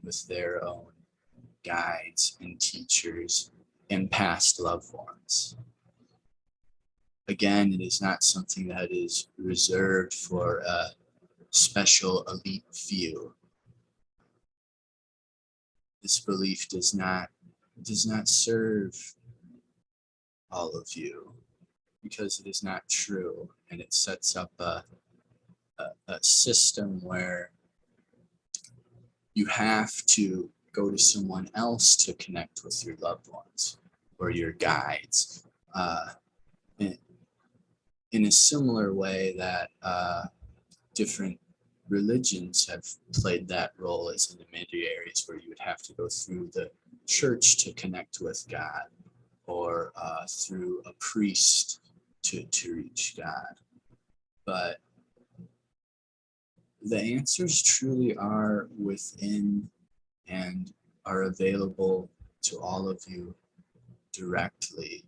with their own guides and teachers and past loved ones. Again, it is not something that is reserved for a special elite few. This belief does not serve all of you, because it is not true, and it sets up a system where you have to go to someone else to connect with your loved ones or your guides, in a similar way that different religions have played that role as intermediaries, where you would have to go through the church to connect with God, or through a priest to reach God. But the answers truly are within and are available to all of you directly.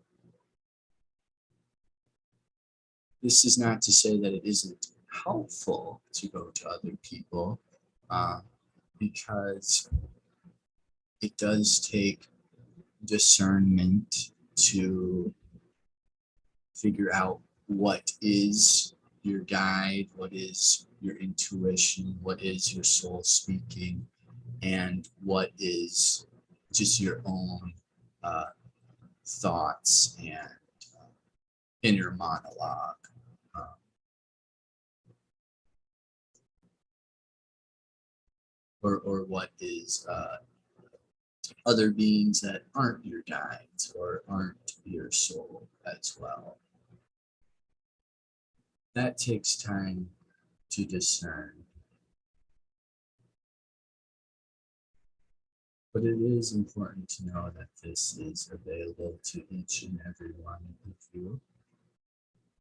This is not to say that it isn't helpful to go to other people, because it does take discernment to figure out what is your guide, what is your intuition, what is your soul speaking, and what is just your own thoughts and inner monologue. Or what is other beings that aren't your guides or aren't your soul as well. That takes time to discern. But it is important to know that this is available to each and every one of you.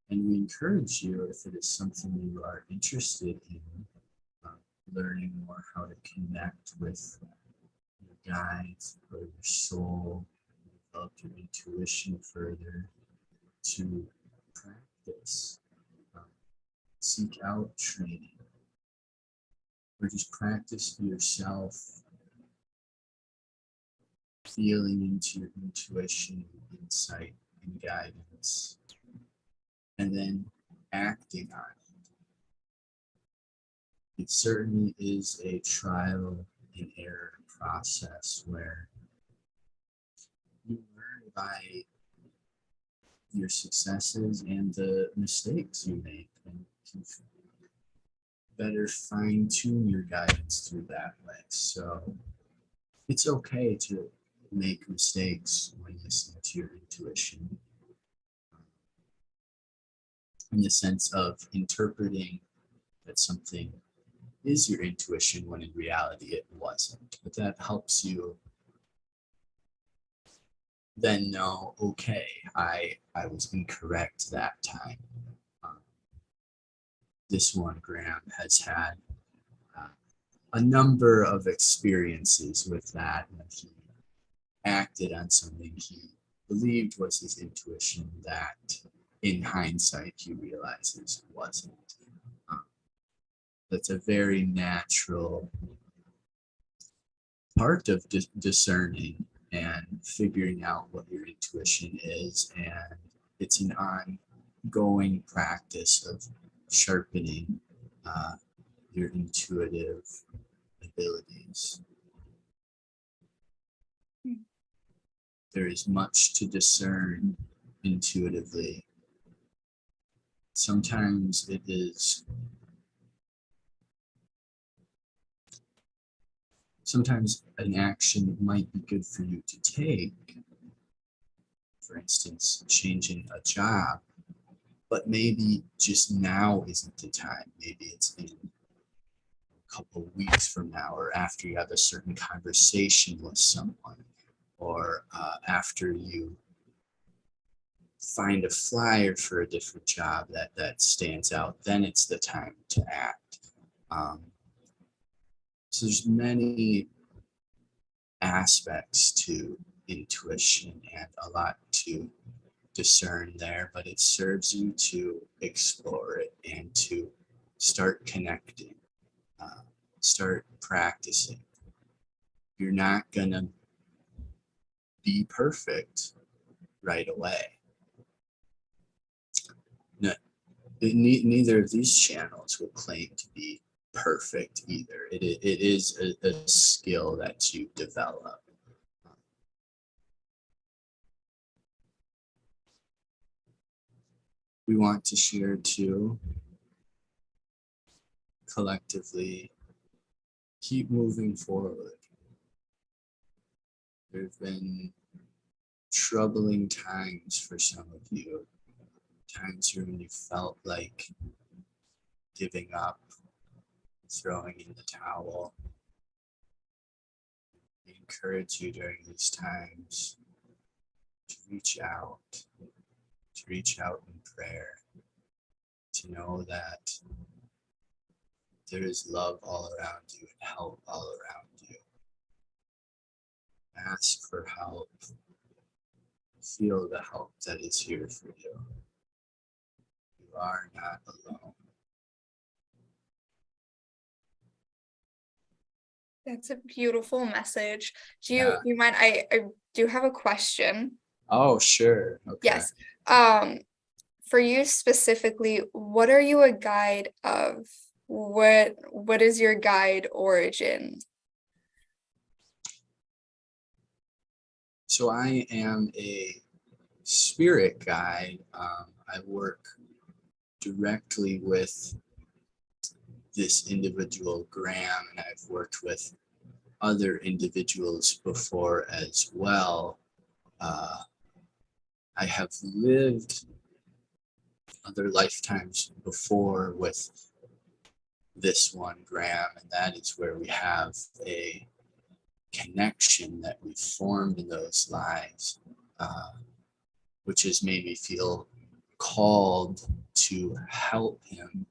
And we encourage you, if it is something you are interested in, learning more how to connect with your guides or your soul, develop your intuition further, to practice, seek out training, or just practice yourself feeling into your intuition, insight, and guidance, and then acting on it. It certainly is a trial and error process where you learn by your successes and the mistakes you make, and can better fine-tune your guidance through that way. So it's okay to make mistakes when listening to your intuition, in the sense of interpreting that something is your intuition when in reality it wasn't. But that helps you then know, okay, I was incorrect that time. This one, Grahm, has had a number of experiences with that, and he acted on something he believed was his intuition that in hindsight he realizes wasn't. That's a very natural part of discerning and figuring out what your intuition is, and it's an ongoing practice of sharpening your intuitive abilities. There is much to discern intuitively. Sometimes it is sometimes an action might be good for you to take, for instance, changing a job, but maybe just now isn't the time. Maybe it's in a couple of weeks from now, or after you have a certain conversation with someone, or after you find a flyer for a different job that stands out, then it's the time to act. So there's many aspects to intuition and a lot to discern there, but it serves you to explore it and to start connecting, start practicing. You're not gonna be perfect right away. No, neither of these channels will claim to be perfect either. It is a skill that you develop. We want to share too, collectively, keep moving forward. There have been troubling times for some of you, times when you felt like giving up, throwing in the towel. We encourage you during these times to reach out in prayer, to know that there is love all around you and help all around you. Ask for help. Feel the help that is here for you. You are not alone. That's a beautiful message. Do Yeah. you mind? I do have a question. Oh, sure. Okay. Yes. For you specifically, what are you a guide of? What is your guide origin? So I am a spirit guide. I work directly with this individual, Grahm, and I've worked with other individuals before as well. I have lived other lifetimes before with this one, Grahm, and that is where we have a connection that we formed in those lives, which has made me feel called to help him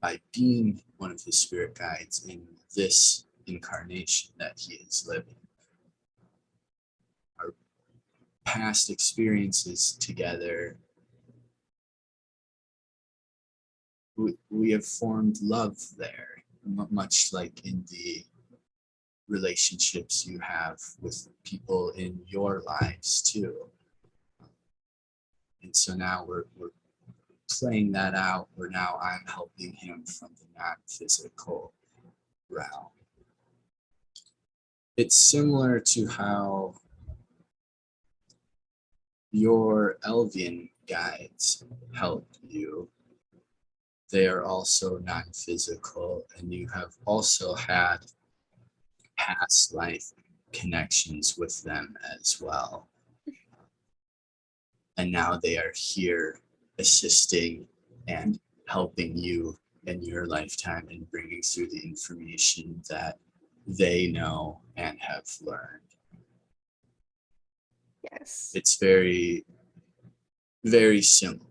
by being one of his spirit guides in this incarnation that he is living. Our past experiences together, we have formed love there, much like in the relationships you have with people in your lives too. And so now we're playing that out, where now I'm helping him from the non-physical realm. It's similar to how your Elvian guides help you. They are also non-physical, and you have also had past life connections with them as well. And now they are here assisting and helping you in your lifetime and bringing through the information that they know and have learned. Yes. It's very, very similar.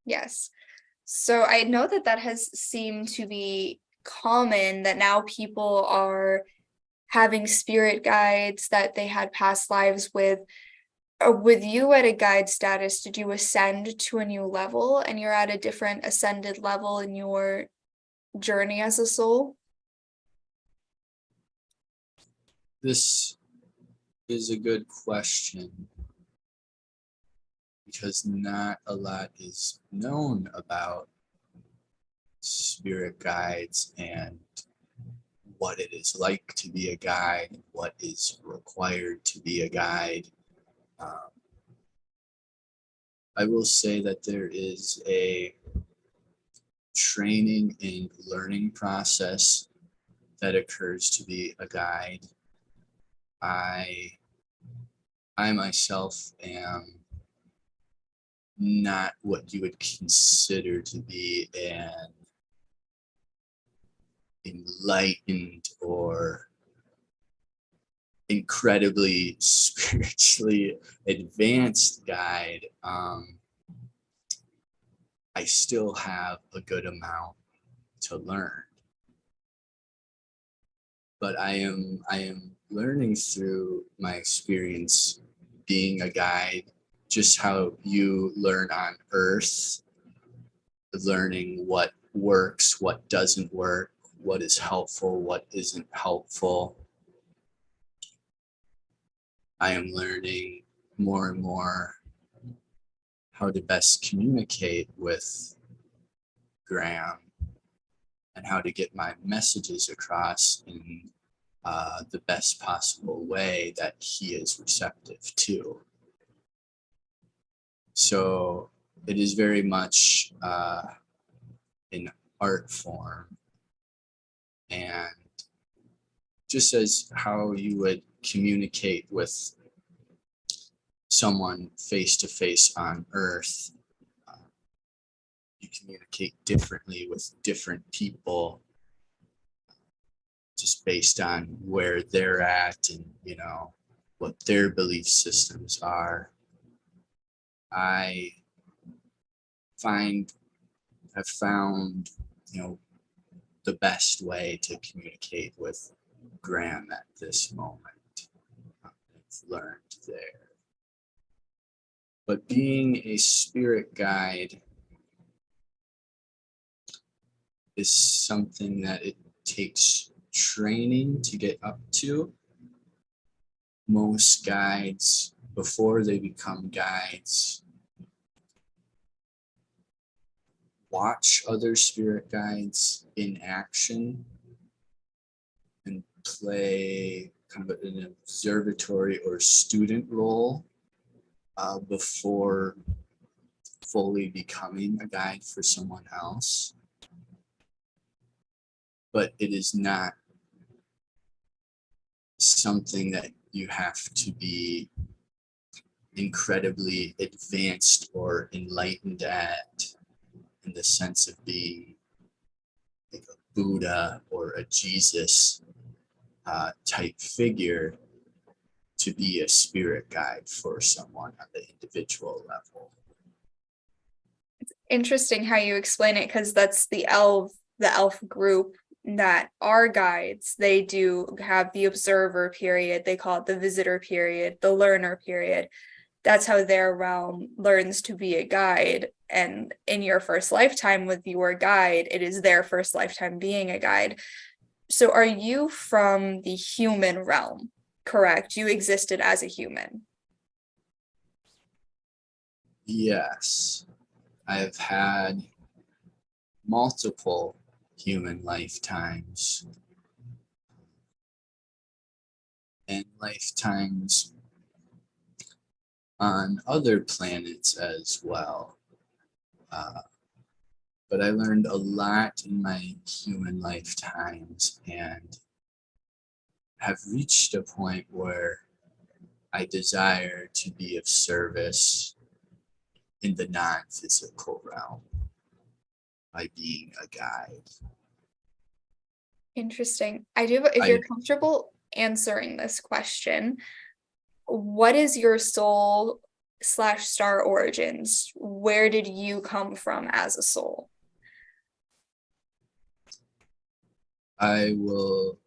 Yes. So I know that that has seemed to be common, that now people are having spirit guides that they had past lives with. With you at a guide status, did you ascend to a new level and you're at a different ascended level in your journey as a soul? This is a good question, because not a lot is known about spirit guides and what it is like to be a guide, what is required to be a guide. Um, I will say that there is a training and learning process that occurs to be a guide. I myself am not what you would consider to be an enlightened or incredibly spiritually advanced guide. I still have a good amount to learn, but I am learning through my experience being a guide, just how you learn on Earth, learning what works, what doesn't work, what is helpful, what isn't helpful. I am learning more and more how to best communicate with Grahm and how to get my messages across in the best possible way that he is receptive to. So it is very much an art form, and just as how you would communicate with someone face to face on Earth, you communicate differently with different people just based on where they're at and what their belief systems are. I have found the best way to communicate with Grahm at this moment. I've learned there. But being a spirit guide is something that it takes training to get up to. Most guides, before they become guides, watch other spirit guides in action and play kind of an observatory or student role before fully becoming a guide for someone else. But it is not something that you have to be incredibly advanced or enlightened at, in the sense of being like a Buddha or a Jesus type figure, to be a spirit guide for someone on the individual level. Interesting how you explain it, because that's the elf group that are guides. They do have the observer period, they call it the visitor period, the learner period. That's how their realm learns to be a guide. And in your first lifetime with your guide, it is their first lifetime being a guide. So are you from the human realm? Correct. You existed as a human. Yes, I've had multiple human lifetimes and lifetimes on other planets as well. But I learned a lot in my human lifetimes and have reached a point where I desire to be of service in the non-physical realm by being a guide. Interesting. If you're comfortable answering this question, what is your soul / star origins? Where did you come from as a soul? I will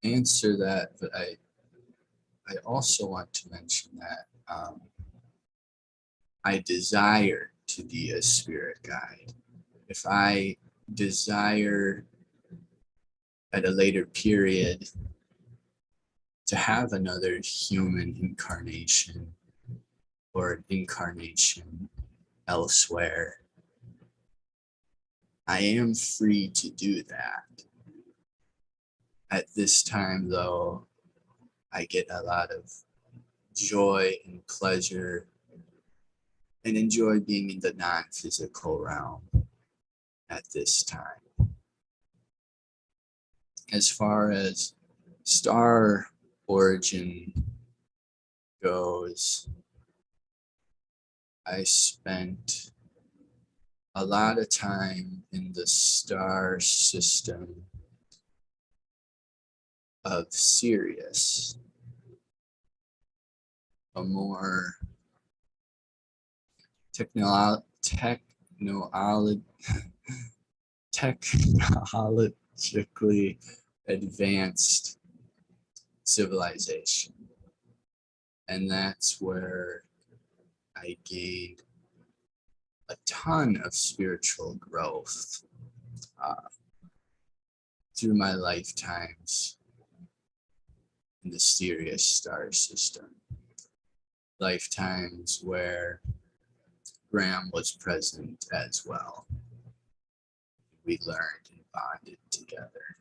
answer that, but I also want to mention that I desire to be a spirit guide. If I desire at a later period to have another human incarnation or an incarnation elsewhere, I am free to do that. At this time, though, I get a lot of joy and pleasure and enjoy being in the non-physical realm at this time. As far as star origin goes, I spent a lot of time in the star system of Sirius, a more technologically advanced civilization. And that's where I gained a ton of spiritual growth through my lifetimes in the Sirius star system. Lifetimes where Grahm was present as well. We learned and bonded together.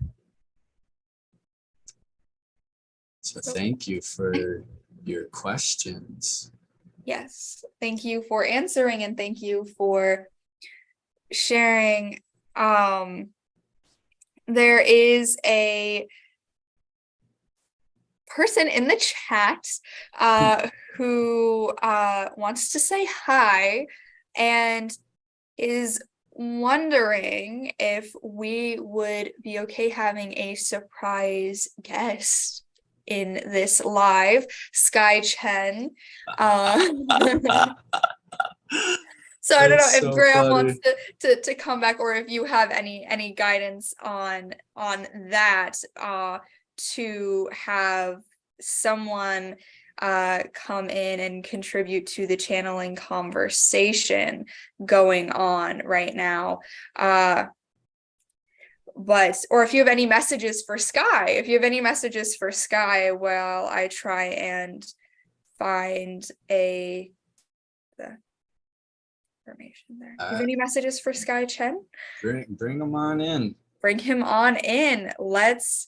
So thank you for your questions. Yes, thank you for answering, and thank you for sharing. There is a person in the chat who wants to say hi and is wondering if we would be okay having a surprise guest in this live, Sky Chen. So I don't know if Grahm wants to come back, or if you have any guidance on that, to have someone come in and contribute to the channeling conversation going on right now. Or if you have any messages for Sky, while I try and find the information there. Do you have any messages for Sky Chen? Bring him on in. Bring him on in. Let's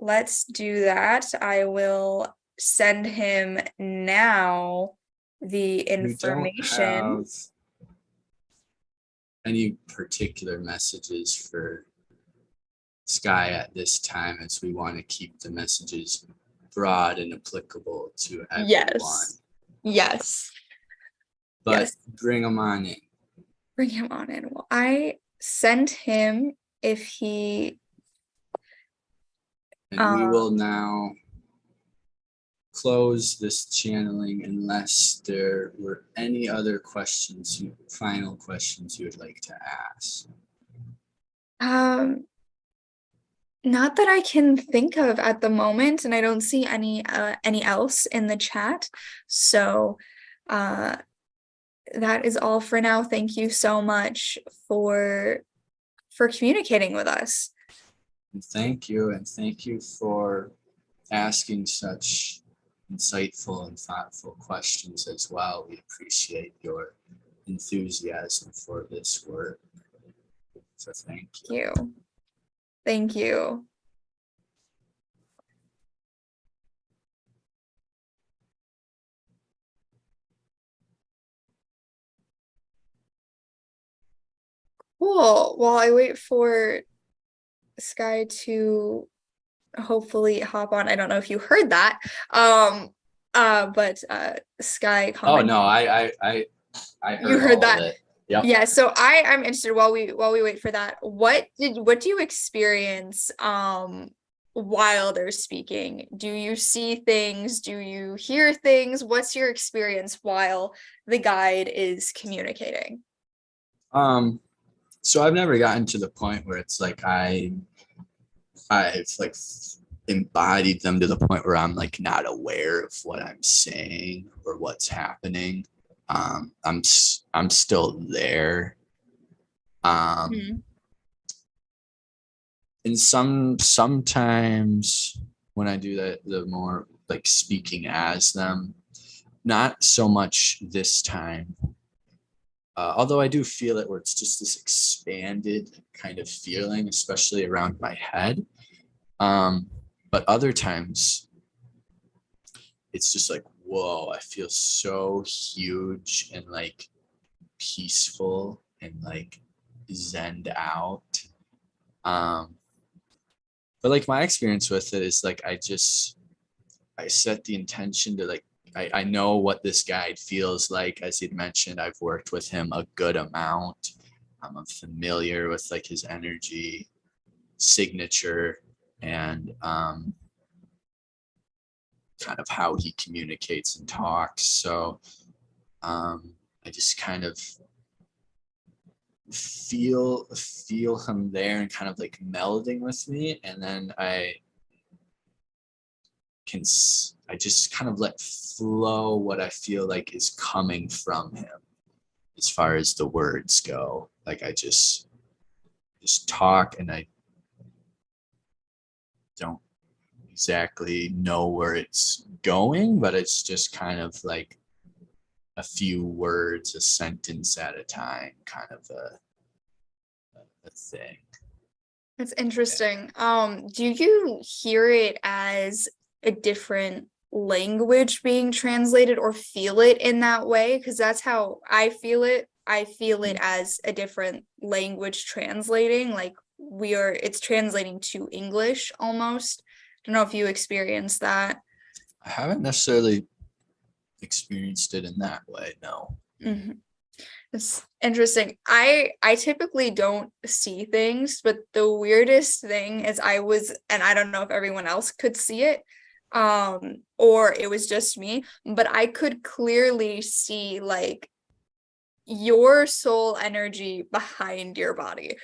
let's do that. I will send him now the We don't information. have any particular messages for Sky at this time, as we want to keep the messages broad and applicable to everyone. Yes. But bring them on in. Bring him on in. Well, I sent him if he. And we will now close this channeling unless there were any other questions, final questions you would like to ask. Not that I can think of at the moment, and I don't see any else in the chat. So that is all for now. Thank you so much for communicating with us. And thank you for asking such insightful and thoughtful questions as well. We appreciate your enthusiasm for this work. So thank you. Thank you. Cool. While I wait for Sky to hopefully hop on. I don't know if you heard that. But Sky commented. Oh no, I heard you heard all that. Of it. Yep. Yeah, so I'm interested while we wait for that. What do you experience while they're speaking? Do you see things? Do you hear things? What's your experience while the guide is communicating? So I've never gotten to the point where it's like I've like embodied them to the point where I'm like not aware of what I'm saying or what's happening. I'm still there. And sometimes when I do that, the more like speaking as them, not so much this time. Although I do feel it where it's just this expanded kind of feeling, especially around my head. But other times it's just like, whoa, I feel so huge and like peaceful and like zened out. But like my experience with it is like, I set the intention to like, I know what this guide feels like. As he'd mentioned, I've worked with him a good amount. I'm familiar with like his energy signature and kind of how he communicates and talks. So I just kind of feel him there and kind of like melding with me, and then I just kind of let flow what I feel like is coming from him as far as the words go. Like I just talk, and I don't exactly know where it's going, but it's just kind of like a few words, a sentence at a time, kind of a thing. That's interesting. Do you hear it as a different language being translated or feel it in that way? Because that's how I feel it. I feel it as a different language translating, like it's translating to English almost. I don't know if you experienced that. I haven't necessarily experienced it in that way, no. It's interesting. I typically don't see things, but the weirdest thing is and I don't know if everyone else could see it, or it was just me, but I could clearly see like your soul energy behind your body.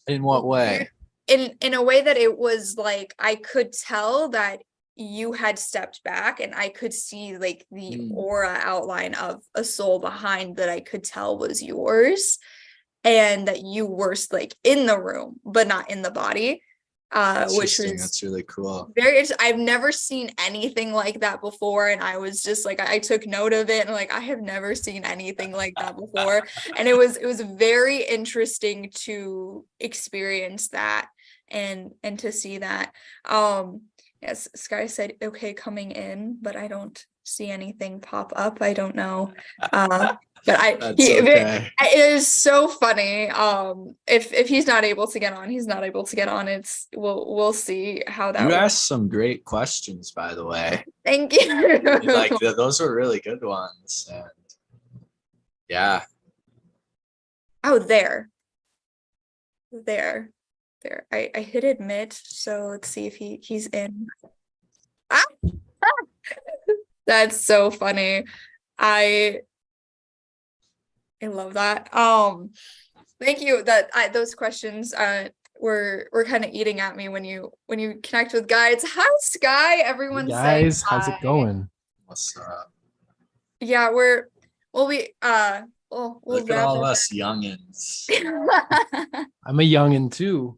In what way? In a way that it was like I could tell that you had stepped back, and I could see like the aura outline of a soul behind that I could tell was yours, and that you were like in the room but not in the body, which was that's really cool. I've never seen anything like that before, and I was just like, I took note of it and like I have never seen anything like that before, and it was very interesting to experience that. and to see that. Yes, Sky said okay coming in, but I don't see anything pop up. I don't know. But Okay. it is so funny. If he's not able to get on, he's not able to get on. We'll see how that You works. asked some great questions, by the way. Thank you. Like those were really good ones. And yeah. Oh, there. I hit admit, so let's see if he's in. Ah! That's so funny. I I love that. Thank you. Those questions were kind of eating at me when you connect with guides. Hi, Sky. Hey Everyone's saying guys, how's it hi. going? What's up? Yeah, we'll Look at wrap all up. us youngins. I'm a youngin' too.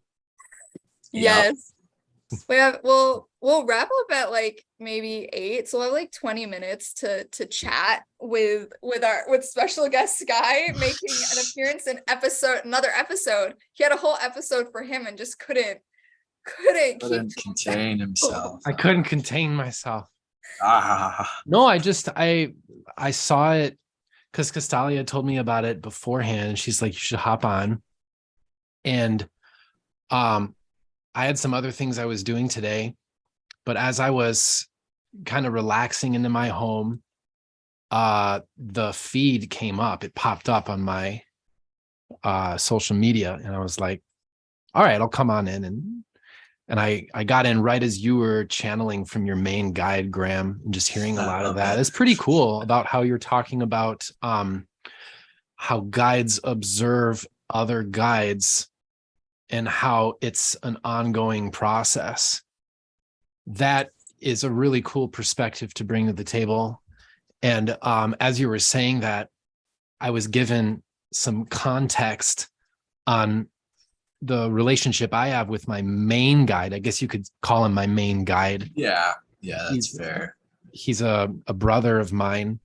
Yes. We'll wrap up at like maybe 8. So we'll have like 20 minutes to chat with special guest Sky making an appearance in another episode. He had a whole episode for him and just couldn't keep Contain himself. I couldn't contain myself. Ah, No, I saw it because Kastalia told me about it beforehand, and she's like, you should hop on. And I had some other things I was doing today, but as I was kind of relaxing into my home, the feed came up. It popped up on my social media, and I was like, all right, I'll come on in. And I got in right as you were channeling from your main guide, Grahm, and just hearing a lot of that. It's pretty cool about how you're talking about how guides observe other guides and how it's an ongoing process. That is a really cool perspective to bring to the table. And as you were saying that, I was given some context on the relationship I have with my main guide. I guess you could call him my main guide. yeah, that's fair. He's a brother of mine,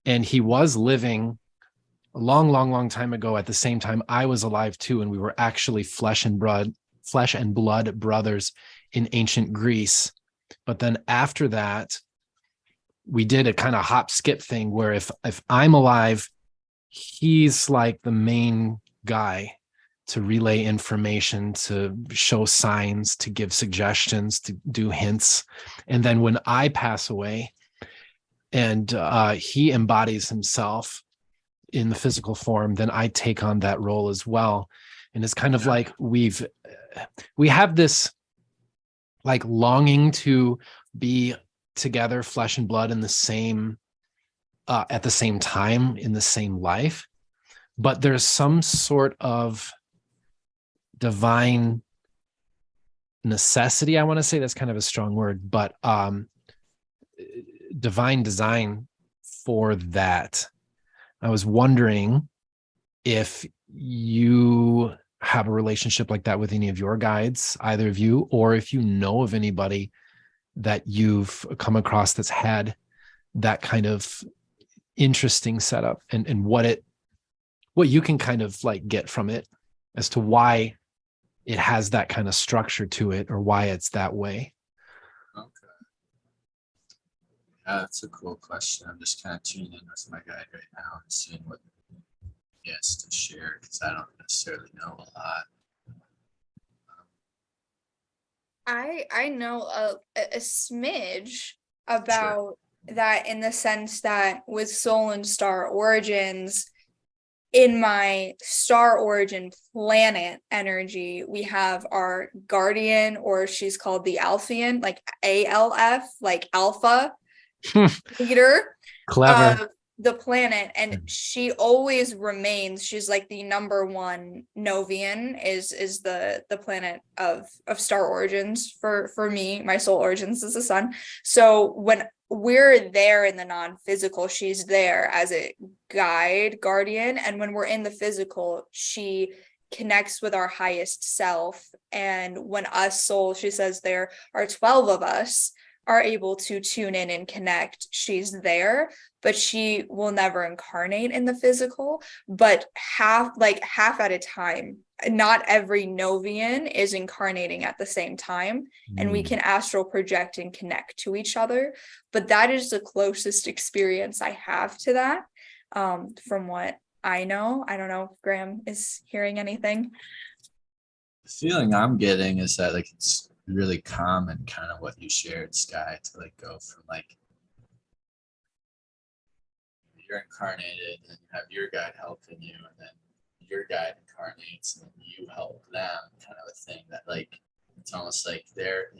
and he was living a long time ago at the same time I was alive too, and we were actually flesh and blood brothers in ancient Greece. But then after that, we did a kind of hop skip thing where if I'm alive, he's like the main guy to relay information, to show signs, to give suggestions, to do hints. And then when I pass away and he embodies himself in the physical form, then I take on that role as well. And it's kind of like we have this like longing to be together, flesh and blood, in the same at the same time, in the same life. But there's some sort of divine necessity, I want to say. That's kind of a strong word, but divine design for that. I was wondering if you have a relationship like that with any of your guides, either of you, or if you know of anybody that you've come across that's had that kind of interesting setup, and what you can kind of like get from it as to why it has that kind of structure to it, or why it's that way. Okay. Yeah, that's a cool question. I'm just kind of tuning in with my guide right now and seeing what he has to share, because I don't necessarily know a lot. I know a smidge about that, in the sense that with Soul and Star Origins, in my star origin planet energy, we have our guardian, or she's called the Alphian, like ALF, like alpha leader Clever. of the planet, and she always remains, she's like the number one Novian, is the planet of star origins for me. My soul origins is the sun. So when we're there in the non-physical, she's there as a guardian, and when we're in the physical, she connects with our highest self. And when us souls, she says there are 12 of us, are able to tune in and connect, she's there, but she will never incarnate in the physical, but half at a time. not every Novian is incarnating at the same time, and we can astral project and connect to each other. But that is the closest experience I have to that, from what I know. I don't know if Grahm is hearing anything. The feeling I'm getting is that like it's really common, kind of what you shared, Sky, to like go from like you're incarnated and you have your guide helping you, and then your guide incarnates and then you help them, kind of a thing that like it's almost like they're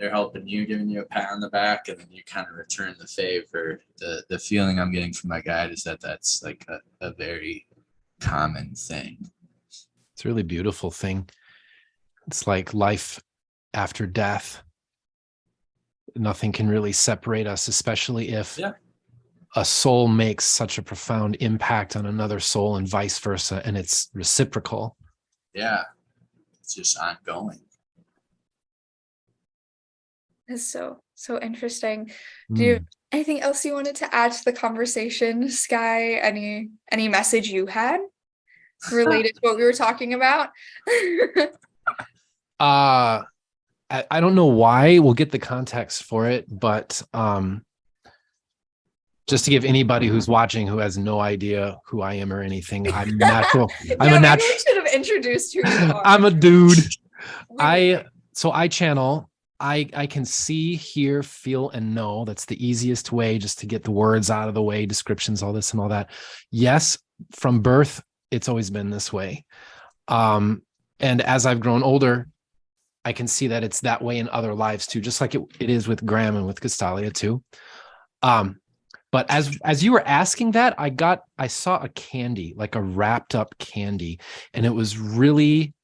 helping you, giving you a pat on the back, and then you kind of return the favor. The feeling I'm getting from my guide is that that's like a very common thing. It's a really beautiful thing. It's like life after death. Nothing can really separate us, especially if a soul makes such a profound impact on another soul and vice versa, and it's reciprocal. Yeah, it's just ongoing. That's so interesting. Do you have anything else you wanted to add to the conversation, Sky? Any message you had related to what we were talking about? I don't know why. We'll get the context for it, but just to give anybody who's watching who has no idea who I am or anything, I'm natural. I'm a natural. We should have introduced who you are. I'm a dude. I channel. I can see, hear, feel, and know. That's the easiest way, just to get the words out of the way, descriptions, all this and all that. Yes, from birth, it's always been this way. And as I've grown older, I can see that it's that way in other lives too, just like it is with Grahm and with Kastalia too. But as you were asking that, I saw a candy, like a wrapped up candy, and it was really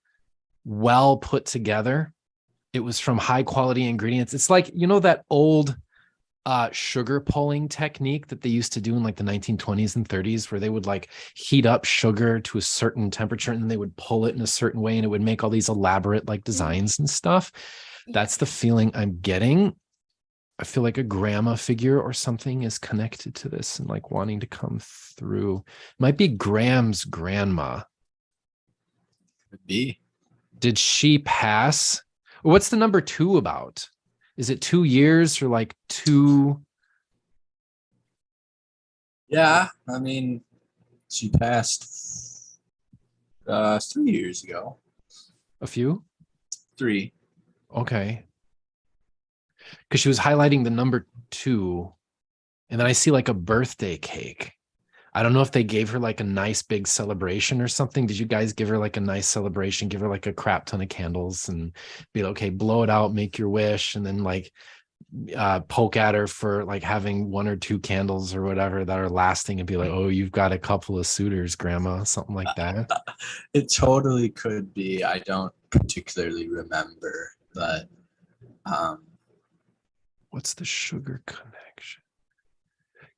well put together. It was from high quality ingredients. It's like, that old sugar pulling technique that they used to do in like the 1920s and 30s, where they would like heat up sugar to a certain temperature and then they would pull it in a certain way and it would make all these elaborate like designs and stuff. That's the feeling I'm getting. I feel like a grandma figure or something is connected to this and like wanting to come through. Might be Graham's grandma. Could be. Did she pass? What's the number 2 about? Is it 2 years or like 2? Yeah, I mean, she passed 3 years ago. A few? 3. Okay. Because she was highlighting the number 2, and then I see like a birthday cake. I don't know if they gave her like a nice big celebration or something. Did you guys give her like a nice celebration, give her like a crap ton of candles and be like, okay, blow it out, make your wish, and then like poke at her for like having 1 or 2 candles or whatever that are lasting and be like, oh, you've got a couple of suitors, grandma, something like that? It totally could be. I don't particularly remember, but what's the sugar connection?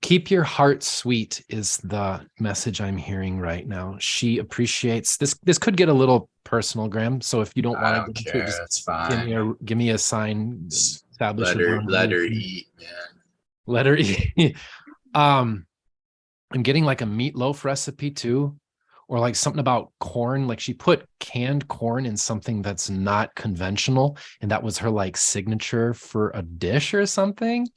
Keep your heart sweet is the message I'm hearing right now. She appreciates this. This could get a little personal, Grahm. So if you don't want to get into it, just it's fine. give me a sign. Establish let her eat, man. Let her eat. I'm getting like a meatloaf recipe too, or like something about corn. Like she put canned corn in something that's not conventional, and that was her like signature for a dish or something.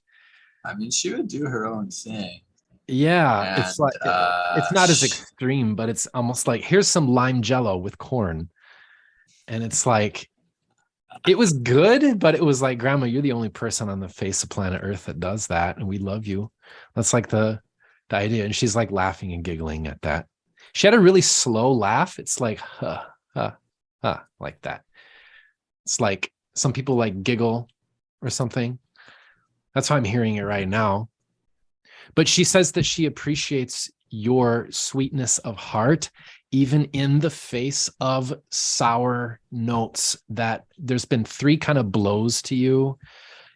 I mean, she would do her own thing. Yeah, and, it's like it's not as extreme, but it's almost like, here's some lime jello with corn. And it's like, it was good, but it was like, Grandma, you're the only person on the face of planet Earth that does that, and we love you. That's like the idea. And she's like laughing and giggling at that. She had a really slow laugh. It's like, like that. It's like some people like giggle or something. That's how I'm hearing it right now. But she says that she appreciates your sweetness of heart, even in the face of sour notes. That there's been 3 kind of blows to you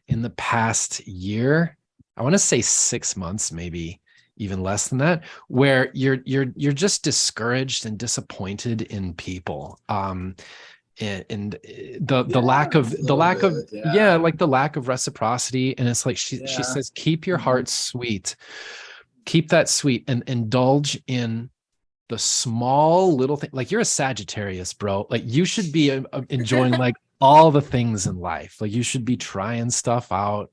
in the past year. I want to say 6 months, maybe even less than that, where you're just discouraged and disappointed in people. And the lack of like the lack of reciprocity. And it's like she says, keep your heart sweet, keep that sweet, and indulge in the small little thing. Like you're a Sagittarius, bro. Like you should be enjoying like all the things in life. Like you should be trying stuff out.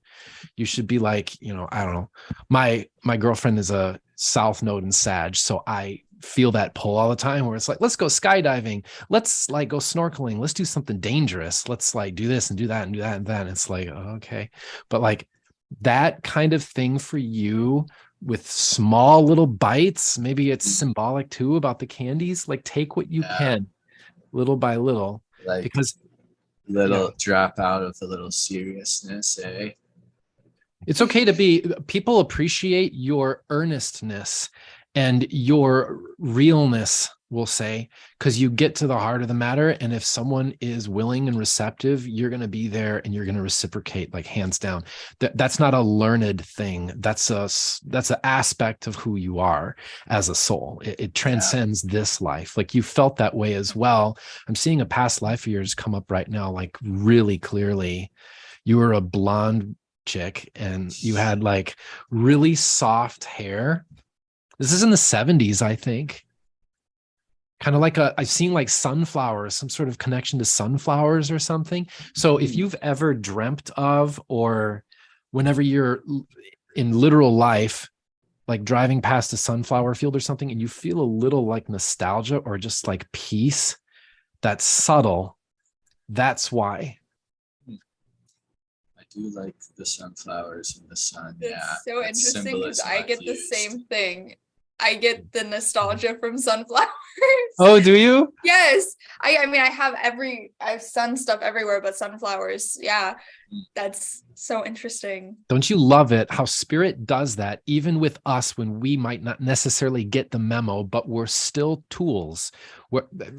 You should be like, you know, I don't know. My girlfriend is a South Node in Sag, so I feel that pull all the time where it's like, let's go skydiving, let's like go snorkeling, let's do something dangerous, let's like do this and do that and do that and then it's like, oh, okay. But like that kind of thing for you with small little bites, maybe it's symbolic too about the candies, like take what you can little by little, like because little drop out of a little seriousness, eh? it's okay to be, people appreciate your earnestness and your realness, we'll say, because you get to the heart of the matter. And if someone is willing and receptive, you're going to be there and you're going to reciprocate, like hands down. That's not a learned thing. That's an aspect of who you are as a soul. It transcends this life. Like you felt that way as well. I'm seeing a past life of yours come up right now, like really clearly. You were a blonde chick and you had like really soft hair. This is in the 70s, I think. Kind of like I've seen like sunflowers, some sort of connection to sunflowers or something. So if you've ever dreamt of, or whenever you're in literal life, like driving past a sunflower field or something, and you feel a little like nostalgia or just like peace, that's subtle. That's why. I do like the sunflowers and the sun. It's so that's interesting because I I've get the used. same thing. I get the nostalgia from sunflowers. Oh, do you? Yes. I mean, I have sun stuff everywhere, but sunflowers. Yeah. That's so interesting. Don't you love it how spirit does that, even with us when we might not necessarily get the memo, but we're still tools.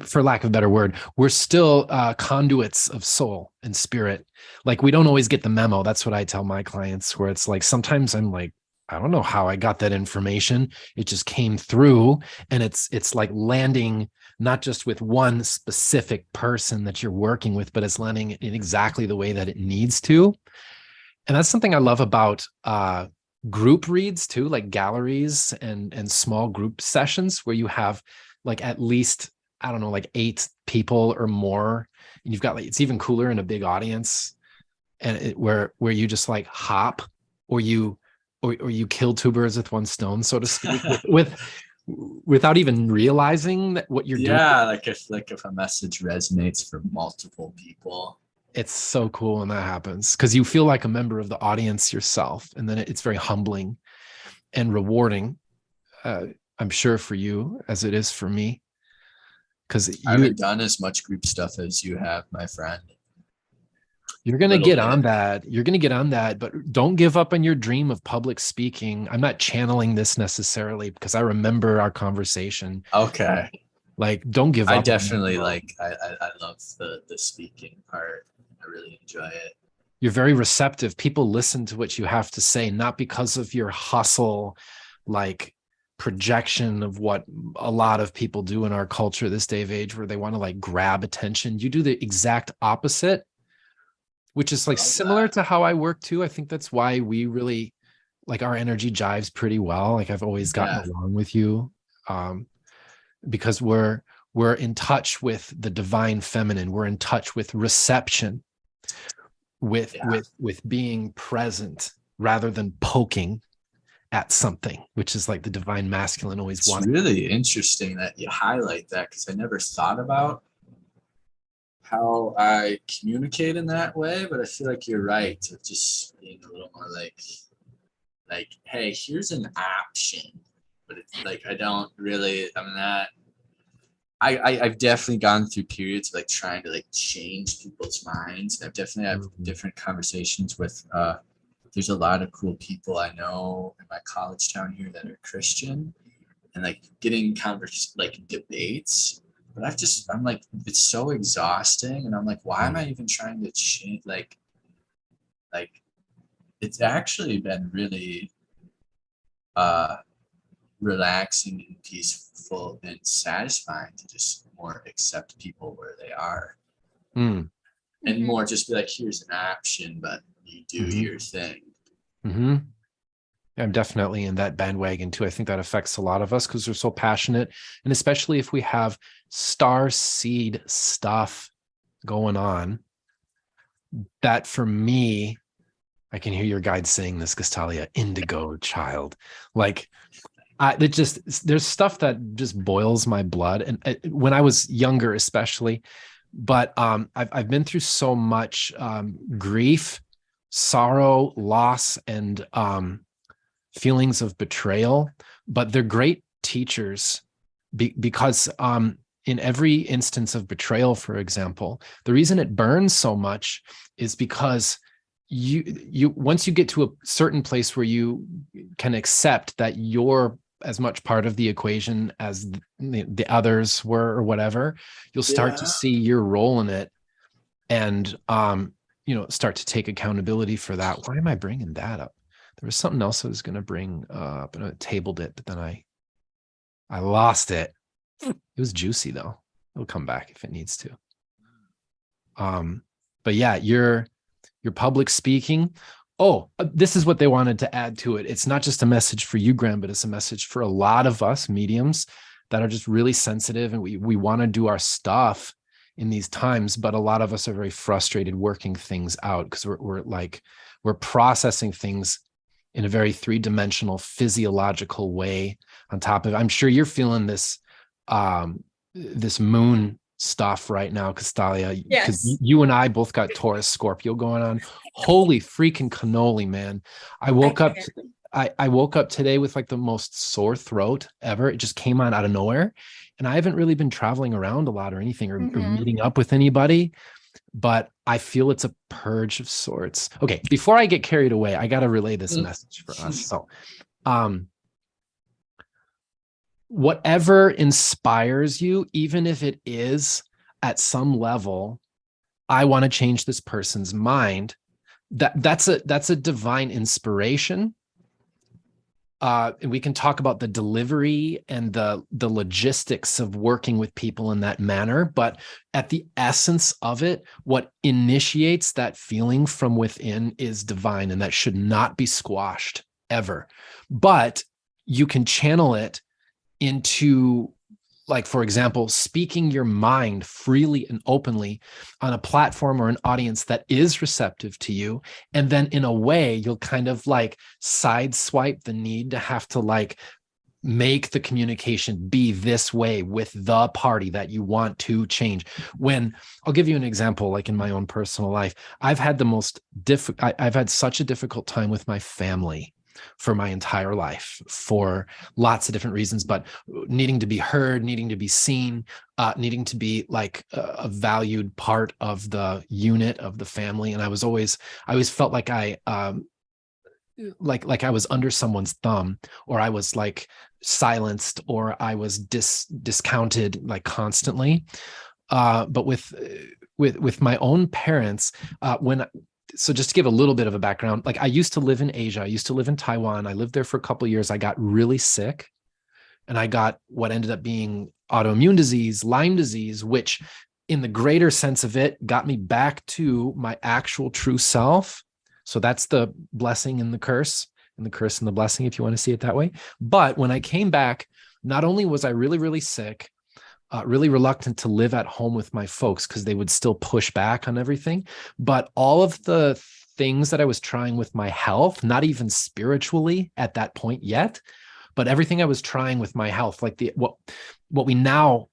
For lack of a better word, we're still conduits of soul and spirit. Like we don't always get the memo. That's what I tell my clients, where it's like, sometimes I'm like, I don't know how I got that information. It just came through, and it's like landing not just with one specific person that you're working with, but it's landing in exactly the way that it needs to. And that's something I love about group reads too, like galleries and small group sessions where you have like at least, I don't know, like 8 people or more. And you've got like, it's even cooler in a big audience, and where you just like hop, or you kill 2 birds with 1 stone, so to speak, without even realizing that what you're doing. Like if a message resonates for multiple people. It's so cool when that happens, because you feel like a member of the audience yourself, and then it's very humbling and rewarding. I'm sure for you as it is for me, because I haven't done as much group stuff as you have, my friend. You're going to get on that. You're going to get on that, but don't give up on your dream of public speaking. I'm not channeling this necessarily because I remember our conversation. Okay. Like, don't give up. I definitely I love the speaking part. I really enjoy it. You're very receptive. People listen to what you have to say, not because of your hustle, like projection of what a lot of people do in our culture this day of age, where they want to like grab attention. You do the exact opposite, which is like similar to how I work too. I think that's why we really like our energy jives pretty well. Like I've always gotten along with you, because we're in touch with the divine feminine. We're in touch with reception, with being present rather than poking at something, which is like the divine masculine always wanted. It's really interesting that you highlight that, because I never thought about how I communicate in that way, but I feel like you're right to just being a little more like, hey, here's an option, but it's like I've definitely gone through periods of like trying to like change people's minds. I've definitely had different conversations with there's a lot of cool people I know in my college town here that are Christian, and like getting debates. But I'm like, it's so exhausting. And I'm like, why am I even trying to change? Like it's actually been really relaxing and peaceful and satisfying to just more accept people where they are. And more just be like, here's an option, but you do your thing. I'm definitely in that bandwagon too. I think that affects a lot of us because we're so passionate. And especially if we have star seed stuff going on, that for me, I can hear your guide saying this, Kastalia, indigo child. Like, there's stuff that just boils my blood. And when I was younger, especially, but I've been through so much grief, sorrow, loss, and feelings of betrayal, but they're great teachers because in every instance of betrayal, for example, the reason it burns so much is because you once you get to a certain place where you can accept that you're as much part of the equation as the others were or whatever, you'll start to see your role in it and start to take accountability for that. Why am I bringing that up? There was something else I was going to bring up and I tabled it, but then I lost it. It was juicy though. It'll come back if it needs to. But yeah, your public speaking. Oh, this is what they wanted to add to it. It's not just a message for you, Grahm, but it's a message for a lot of us mediums that are just really sensitive, and we want to do our stuff in these times, but a lot of us are very frustrated working things out because we're processing things in a very three-dimensional physiological way on top of it. I'm sure you're feeling this this moon stuff right now, Kastalia. Yes. You and I both got Taurus Scorpio going on. Holy freaking cannoli, man. I woke up today with like the most sore throat ever. It just came on out of nowhere. And I haven't really been traveling around a lot or anything or meeting up with anybody, but I feel it's a purge of sorts. Okay, before I get carried away, I got to relay this message for us. So, whatever inspires you, even if it is at some level, I want to change this person's mind. That's a divine inspiration. And we can talk about the delivery and the logistics of working with people in that manner. But at the essence of it, what initiates that feeling from within is divine, and that should not be squashed ever. But you can channel it into, like, for example, speaking your mind freely and openly on a platform or an audience that is receptive to you. And then in a way, you'll kind of like sideswipe the need to have to like make the communication be this way with the party that you want to change. When I'll give you an example, like in my own personal life, I've had I've had such a difficult time with my family for my entire life for lots of different reasons, but needing to be heard, needing to be seen, needing to be like a valued part of the unit of the family. And I always felt like I was under someone's thumb, or I was like silenced, or I was discounted like constantly. But with my own parents, so just to give a little bit of a background, like I used to live in Asia. I used to live in Taiwan. I lived there for a couple of years. I got really sick, and I got what ended up being autoimmune disease, Lyme disease, which in the greater sense of it got me back to my actual true self. So that's the blessing and the curse, and the curse and the blessing, if you want to see it that way. But when I came back, not only was I really, really sick, really reluctant to live at home with my folks because they would still push back on everything. But all of the things that I was trying with my health, not even spiritually at that point yet, but everything I was trying with my health, like what we now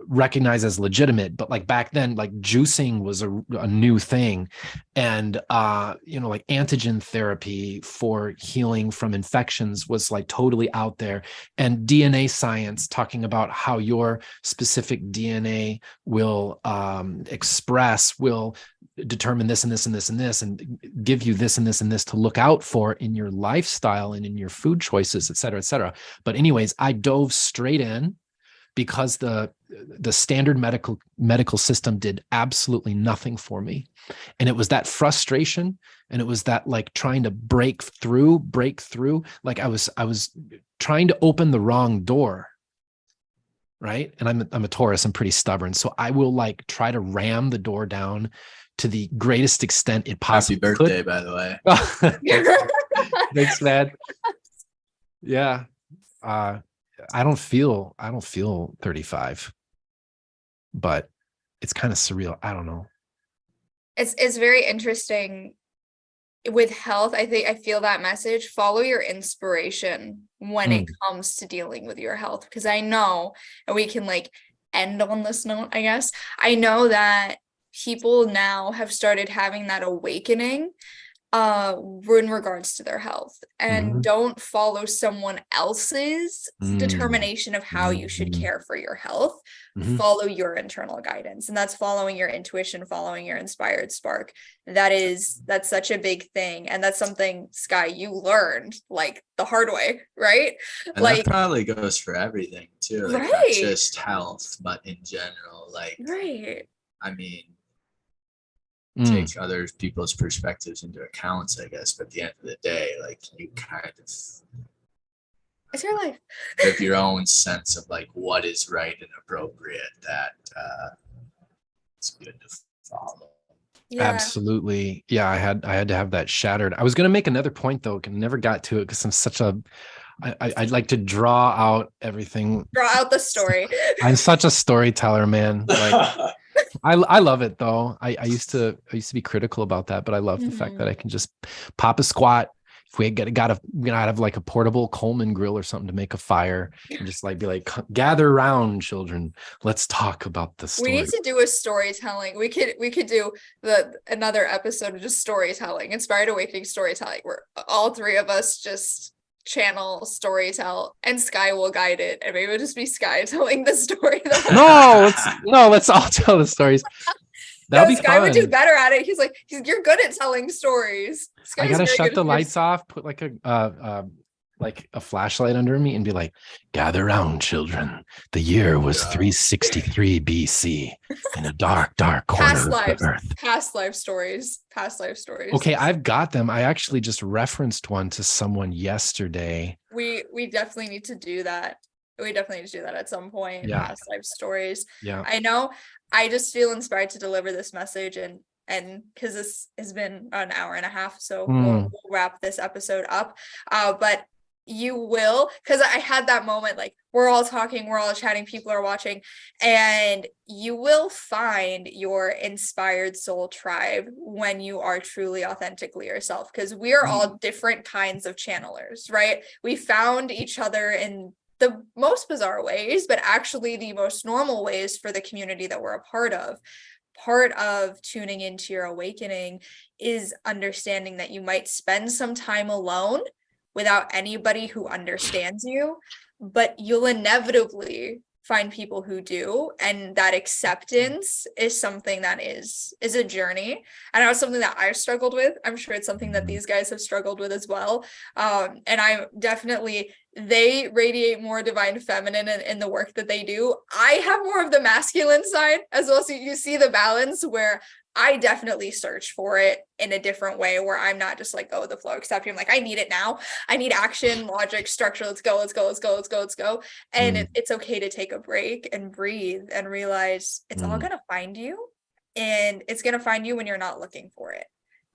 recognize as legitimate, but like back then, like juicing was a new thing, and like antigen therapy for healing from infections was like totally out there, and DNA science talking about how your specific DNA will will determine this and this and this and this, and give you this and this and this to look out for in your lifestyle and in your food choices, et cetera, et cetera. But anyways, I dove straight in because the standard medical system did absolutely nothing for me. And it was that frustration, and it was that like trying to break through. Like I was trying to open the wrong door. Right. And I'm a Taurus. I'm pretty stubborn. So I will like try to ram the door down to the greatest extent it possibly Happy birthday, could. by the way. Thanks, man. Yeah. I don't feel 35, but it's kind of surreal. I don't know. It's very interesting with health. I feel that message, follow your inspiration when it comes to dealing with your health, because I know, and we can like end on this note, I guess. I know that people now have started having that awakening in regards to their health, and don't follow someone else's determination of how you should care for your health. Follow your internal guidance, and that's following your intuition, following your inspired spark. That's such a big thing, and that's something, Sky, you learned like the hard way, right? And like that probably goes for everything too, like not right, just health, but in general. Like, right, I mean, take other people's perspectives into account, I guess, but at the end of the day, like, you kind of it's your life. have your own sense of like what is right and appropriate that it's good to follow. Yeah. Absolutely. Yeah, I had to have that shattered. I was going to make another point though, and never got to it because I'm such a I'd like to draw out everything. Draw out the story. I'm such a storyteller, man. Like I love it though. I used to be critical about that, but I love the fact that I can just pop a squat. If we gotta have like a portable Coleman grill or something to make a fire, and just like be like, gather around, children. Let's talk about the story. We need to do a storytelling. We could do another episode of just storytelling, inspired awakening storytelling, where all three of us just channel storytell, and Sky will guide it, and maybe it'll just be Sky telling the story. Let's all tell the stories. That'll be Sky fun. would do better at it. You're good at telling stories. Sky's I gotta shut the lights off, put like a flashlight under me, and be like, gather round, children. The year was 363 BC in a dark corner of the earth. Past life stories. Okay, I've got them. I actually just referenced one to someone yesterday. We definitely need to do that. We definitely need to do that at some point. Yeah. Past life stories. Yeah. I know. I just feel inspired to deliver this message, and because this has been an hour and a half, so we'll wrap this episode up. But you will, because I had that moment, like we're all talking, we're all chatting, people are watching, and you will find your inspired soul tribe when you are truly authentically yourself, because we are all different kinds of channelers, right? We found each other in the most bizarre ways, but actually the most normal ways for the community that we're a part of. Part of tuning into your awakening is understanding that you might spend some time alone without anybody who understands you, but you'll inevitably find people who do, and that acceptance is something that is a journey. I know it's something that I've struggled with. I'm sure it's something that these guys have struggled with as well. And I'm definitely, they radiate more divine feminine in the work that they do. I have more of the masculine side as well. So you see the balance where I definitely search for it in a different way, where I'm not just like, oh, the flow accepting. I'm like, I need it now. I need action, logic, structure. Let's go. And it's okay to take a break and breathe and realize it's all going to find you, and it's going to find you when you're not looking for it.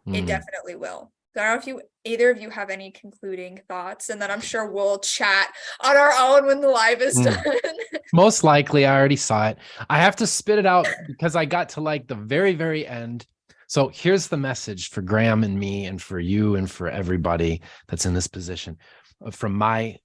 It definitely will. So I don't know if either of you have any concluding thoughts, and then I'm sure we'll chat on our own when the live is done. Most likely, I already saw it. I have to spit it out because I got to like the very, very end. So here's the message for Grahm and me, and for you, and for everybody that's in this position. From my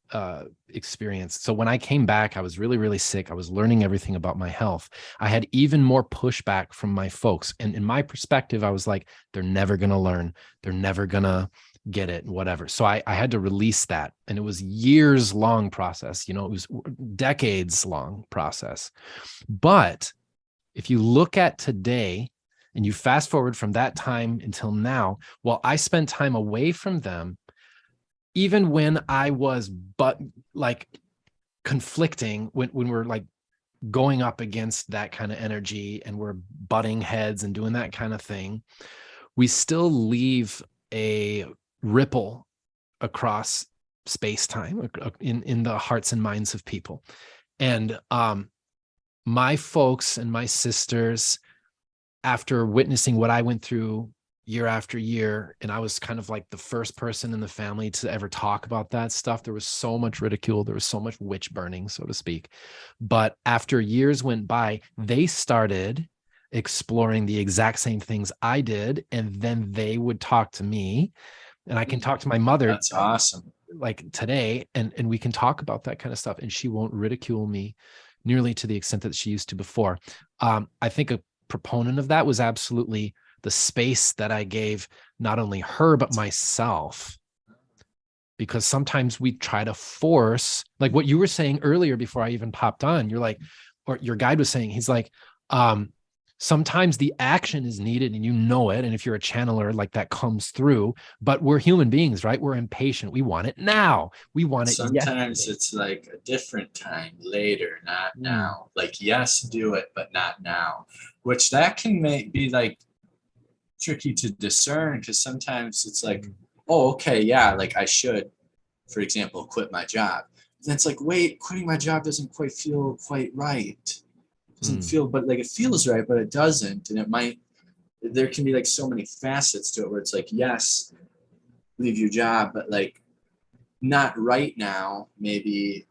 experience. So when I came back, I was really, really sick. I was learning everything about my health. I had even more pushback from my folks. And in my perspective, I was like, they're never going to learn. They're never going to get it, whatever. So I had to release that. And it was years long process. It was decades long process. But if you look at today and you fast forward from that time until now, well, I spent time away from them. Even when I was conflicting, when we're like going up against that kind of energy and we're butting heads and doing that kind of thing, we still leave a ripple across space-time in the hearts and minds of people. And my folks and my sisters, after witnessing what I went through year after year. And I was kind of like the first person in the family to ever talk about that stuff. There was so much ridicule. There was so much witch burning, so to speak. But after years went by, they started exploring the exact same things I did. And then they would talk to me, and I can talk to my mother. That's awesome. Like today, and we can talk about that kind of stuff, and she won't ridicule me nearly to the extent that she used to before. I think a proponent of that was absolutely the space that I gave not only her, but myself. Because sometimes we try to force, like what you were saying earlier before I even popped on, you're like, or your guide was saying, he's like, sometimes the action is needed and you know it. And if you're a channeler, like that comes through, but we're human beings, right? We're impatient. We want it now. We want it. Sometimes it's like a different time later, not now. Like, yes, do it, but not now, which that can be like tricky to discern, because sometimes it's like, oh, okay, yeah, like I should, for example, quit my job. And it's like, wait, quitting my job doesn't quite feel quite right. Doesn't feel, but like it feels right, but it doesn't. And there can be like so many facets to it where it's like, yes, leave your job, but like not right now, maybe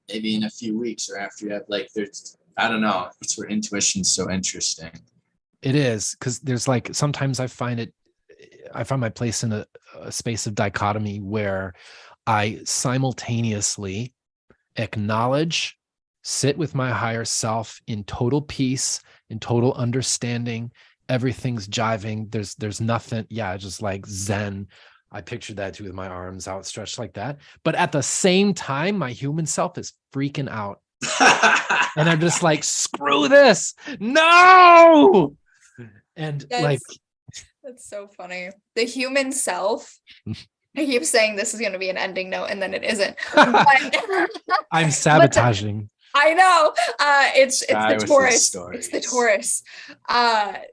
in a few weeks, or after you have like, I don't know. It's where intuition's so interesting. It is, because there's like, sometimes I find my place in a space of dichotomy where I simultaneously acknowledge, sit with my higher self in total peace, in total understanding. Everything's jiving. There's nothing. Yeah, just like Zen. I pictured that too, with my arms outstretched like that. But at the same time, my human self is freaking out. And I'm just like, screw this. No. And that's so funny. The human self. I keep saying this is going to be an ending note, and then it isn't. I'm sabotaging. I know. It's the Taurus. It's the Taurus.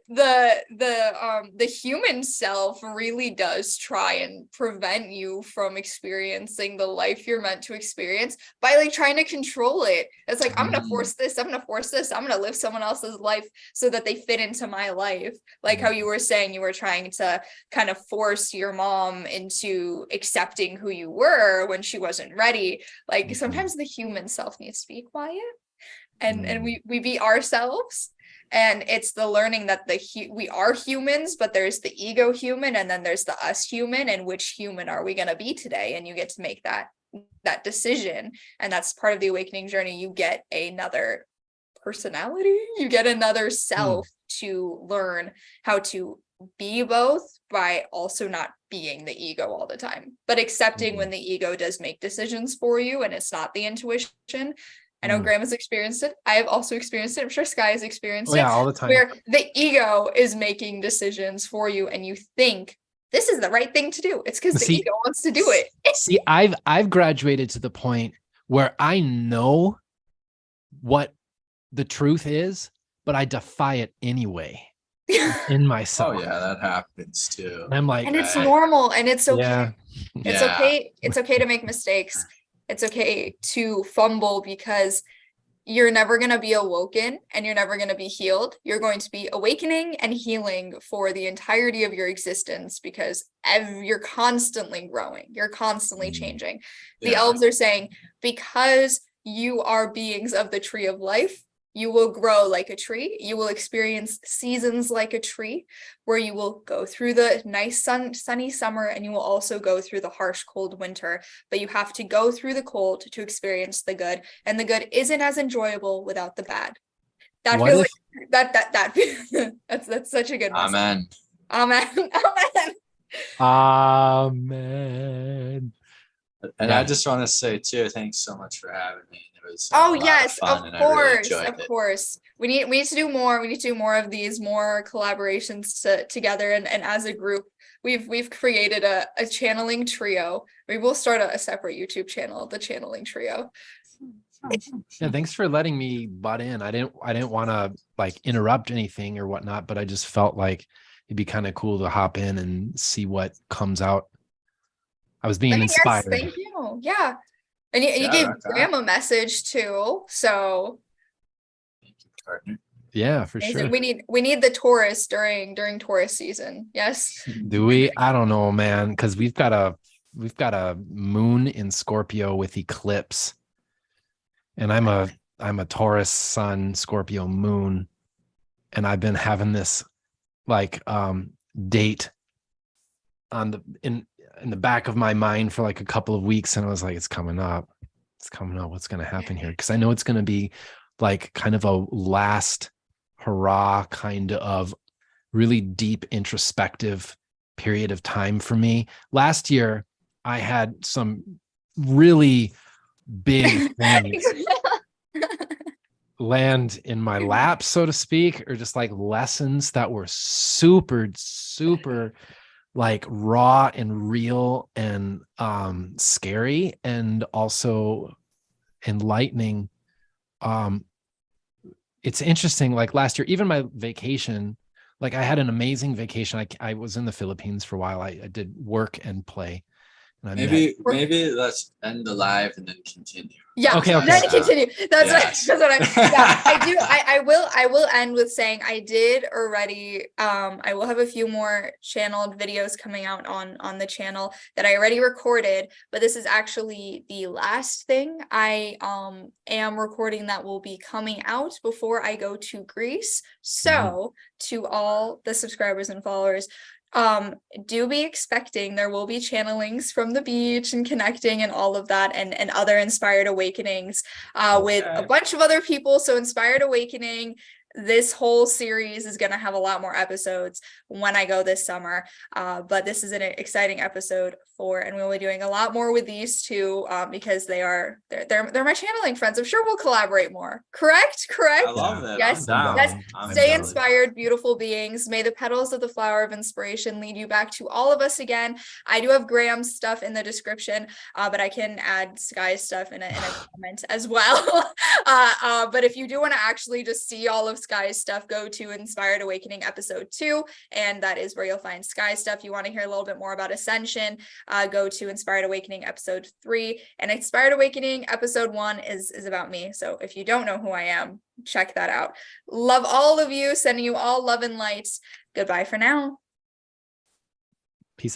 The human self really does try and prevent you from experiencing the life you're meant to experience by like trying to control it. It's like, I'm gonna force this, I'm gonna live someone else's life so that they fit into my life. Like how you were saying, you were trying to kind of force your mom into accepting who you were when she wasn't ready. Like sometimes the human self needs to be quiet, and we be ourselves. And it's the learning that we are humans, but there's the ego human, and then there's the us human, and which human are we going to be today? And you get to make that decision. And that's part of the awakening journey. You get another personality, you get another self to learn how to be both, by also not being the ego all the time, but accepting when the ego does make decisions for you and it's not the intuition. I know Grahm has experienced it. I have also experienced it. I'm sure Sky has experienced it. All the time. Where the ego is making decisions for you and you think this is the right thing to do. It's because the ego wants to do it. See, I've graduated to the point where I know what the truth is, but I defy it anyway in myself. Oh yeah, that happens too. And I'm like, and it's normal, and it's okay. Yeah. It's okay. It's okay to make mistakes. It's okay to fumble, because you're never going to be awoken and you're never going to be healed. You're going to be awakening and healing for the entirety of your existence, because you're constantly growing. You're constantly changing. The elves are saying, because you are beings of the tree of life, you will grow like a tree. You will experience seasons like a tree, where you will go through the nice sunny summer, and you will also go through the harsh, cold winter. But you have to go through the cold to experience the good, and the good isn't as enjoyable without the bad. That feels like that's such a good message. Amen. Amen. Amen. Amen. And I just want to say too, thanks so much for having me. It was yes, of course, of course. We need to do more. We need to do more of these, more collaborations together, and as a group, we've created a channeling trio. We will start a separate YouTube channel, the channeling trio. Yeah, thanks for letting me butt in. I didn't want to like interrupt anything or whatnot, but I just felt like it'd be kind of cool to hop in and see what comes out. I was being inspired. Yes, thank you. Yeah. And you gave Grahm a message too. So thank you, partner. Yeah, for Amazing. sure. We need the Taurus during Taurus season. Yes. Do we? I don't know, man, because we've got a moon in Scorpio with eclipse, and I'm a Taurus sun, Scorpio moon, and I've been having this like date on in the back of my mind for like a couple of weeks, and I was like, it's coming up. What's going to happen here? Because I know it's going to be like kind of a last hurrah, kind of really deep introspective period of time for me. Last year, I had some really big things land in my lap, so to speak, or just like lessons that were super, super like raw and real and scary and also enlightening. It's interesting, like last year, even my vacation, like I had an amazing vacation. I was in the Philippines for a while. I did work and play, and I met. Maybe let's end the live and then continue. Yeah. Okay. Then continue. That's Yes. what I. Yeah, I do. I will end with saying I did already. I will have a few more channeled videos coming out on the channel that I already recorded, but this is actually the last thing I am recording that will be coming out before I go to Greece. So to all the subscribers and followers, do be expecting there will be channelings from the beach and connecting and all of that, and other inspired awakenings with a bunch of other people. So Inspired Awakening, this whole series is going to have a lot more episodes when I go this summer, but this is an exciting episode and we'll be doing a lot more with these two because they're my channeling friends. I'm sure we'll collaborate more. Correct I love it. Yes. Stay inspired, beautiful beings. May the petals of the flower of inspiration lead you back to all of us again. I do have Graham's stuff in the description, but I can add Sky's stuff in a comment as well. But if you do want to actually just see all of Sky's stuff, go to Inspired Awakening episode 2, and that is where you'll find Sky's stuff. You want to hear a little bit more about Ascension, go to Inspired Awakening episode 3, and Inspired Awakening episode 1 is about me. So if you don't know who I am, check that out. Love all of you, sending you all love and light. Goodbye for now.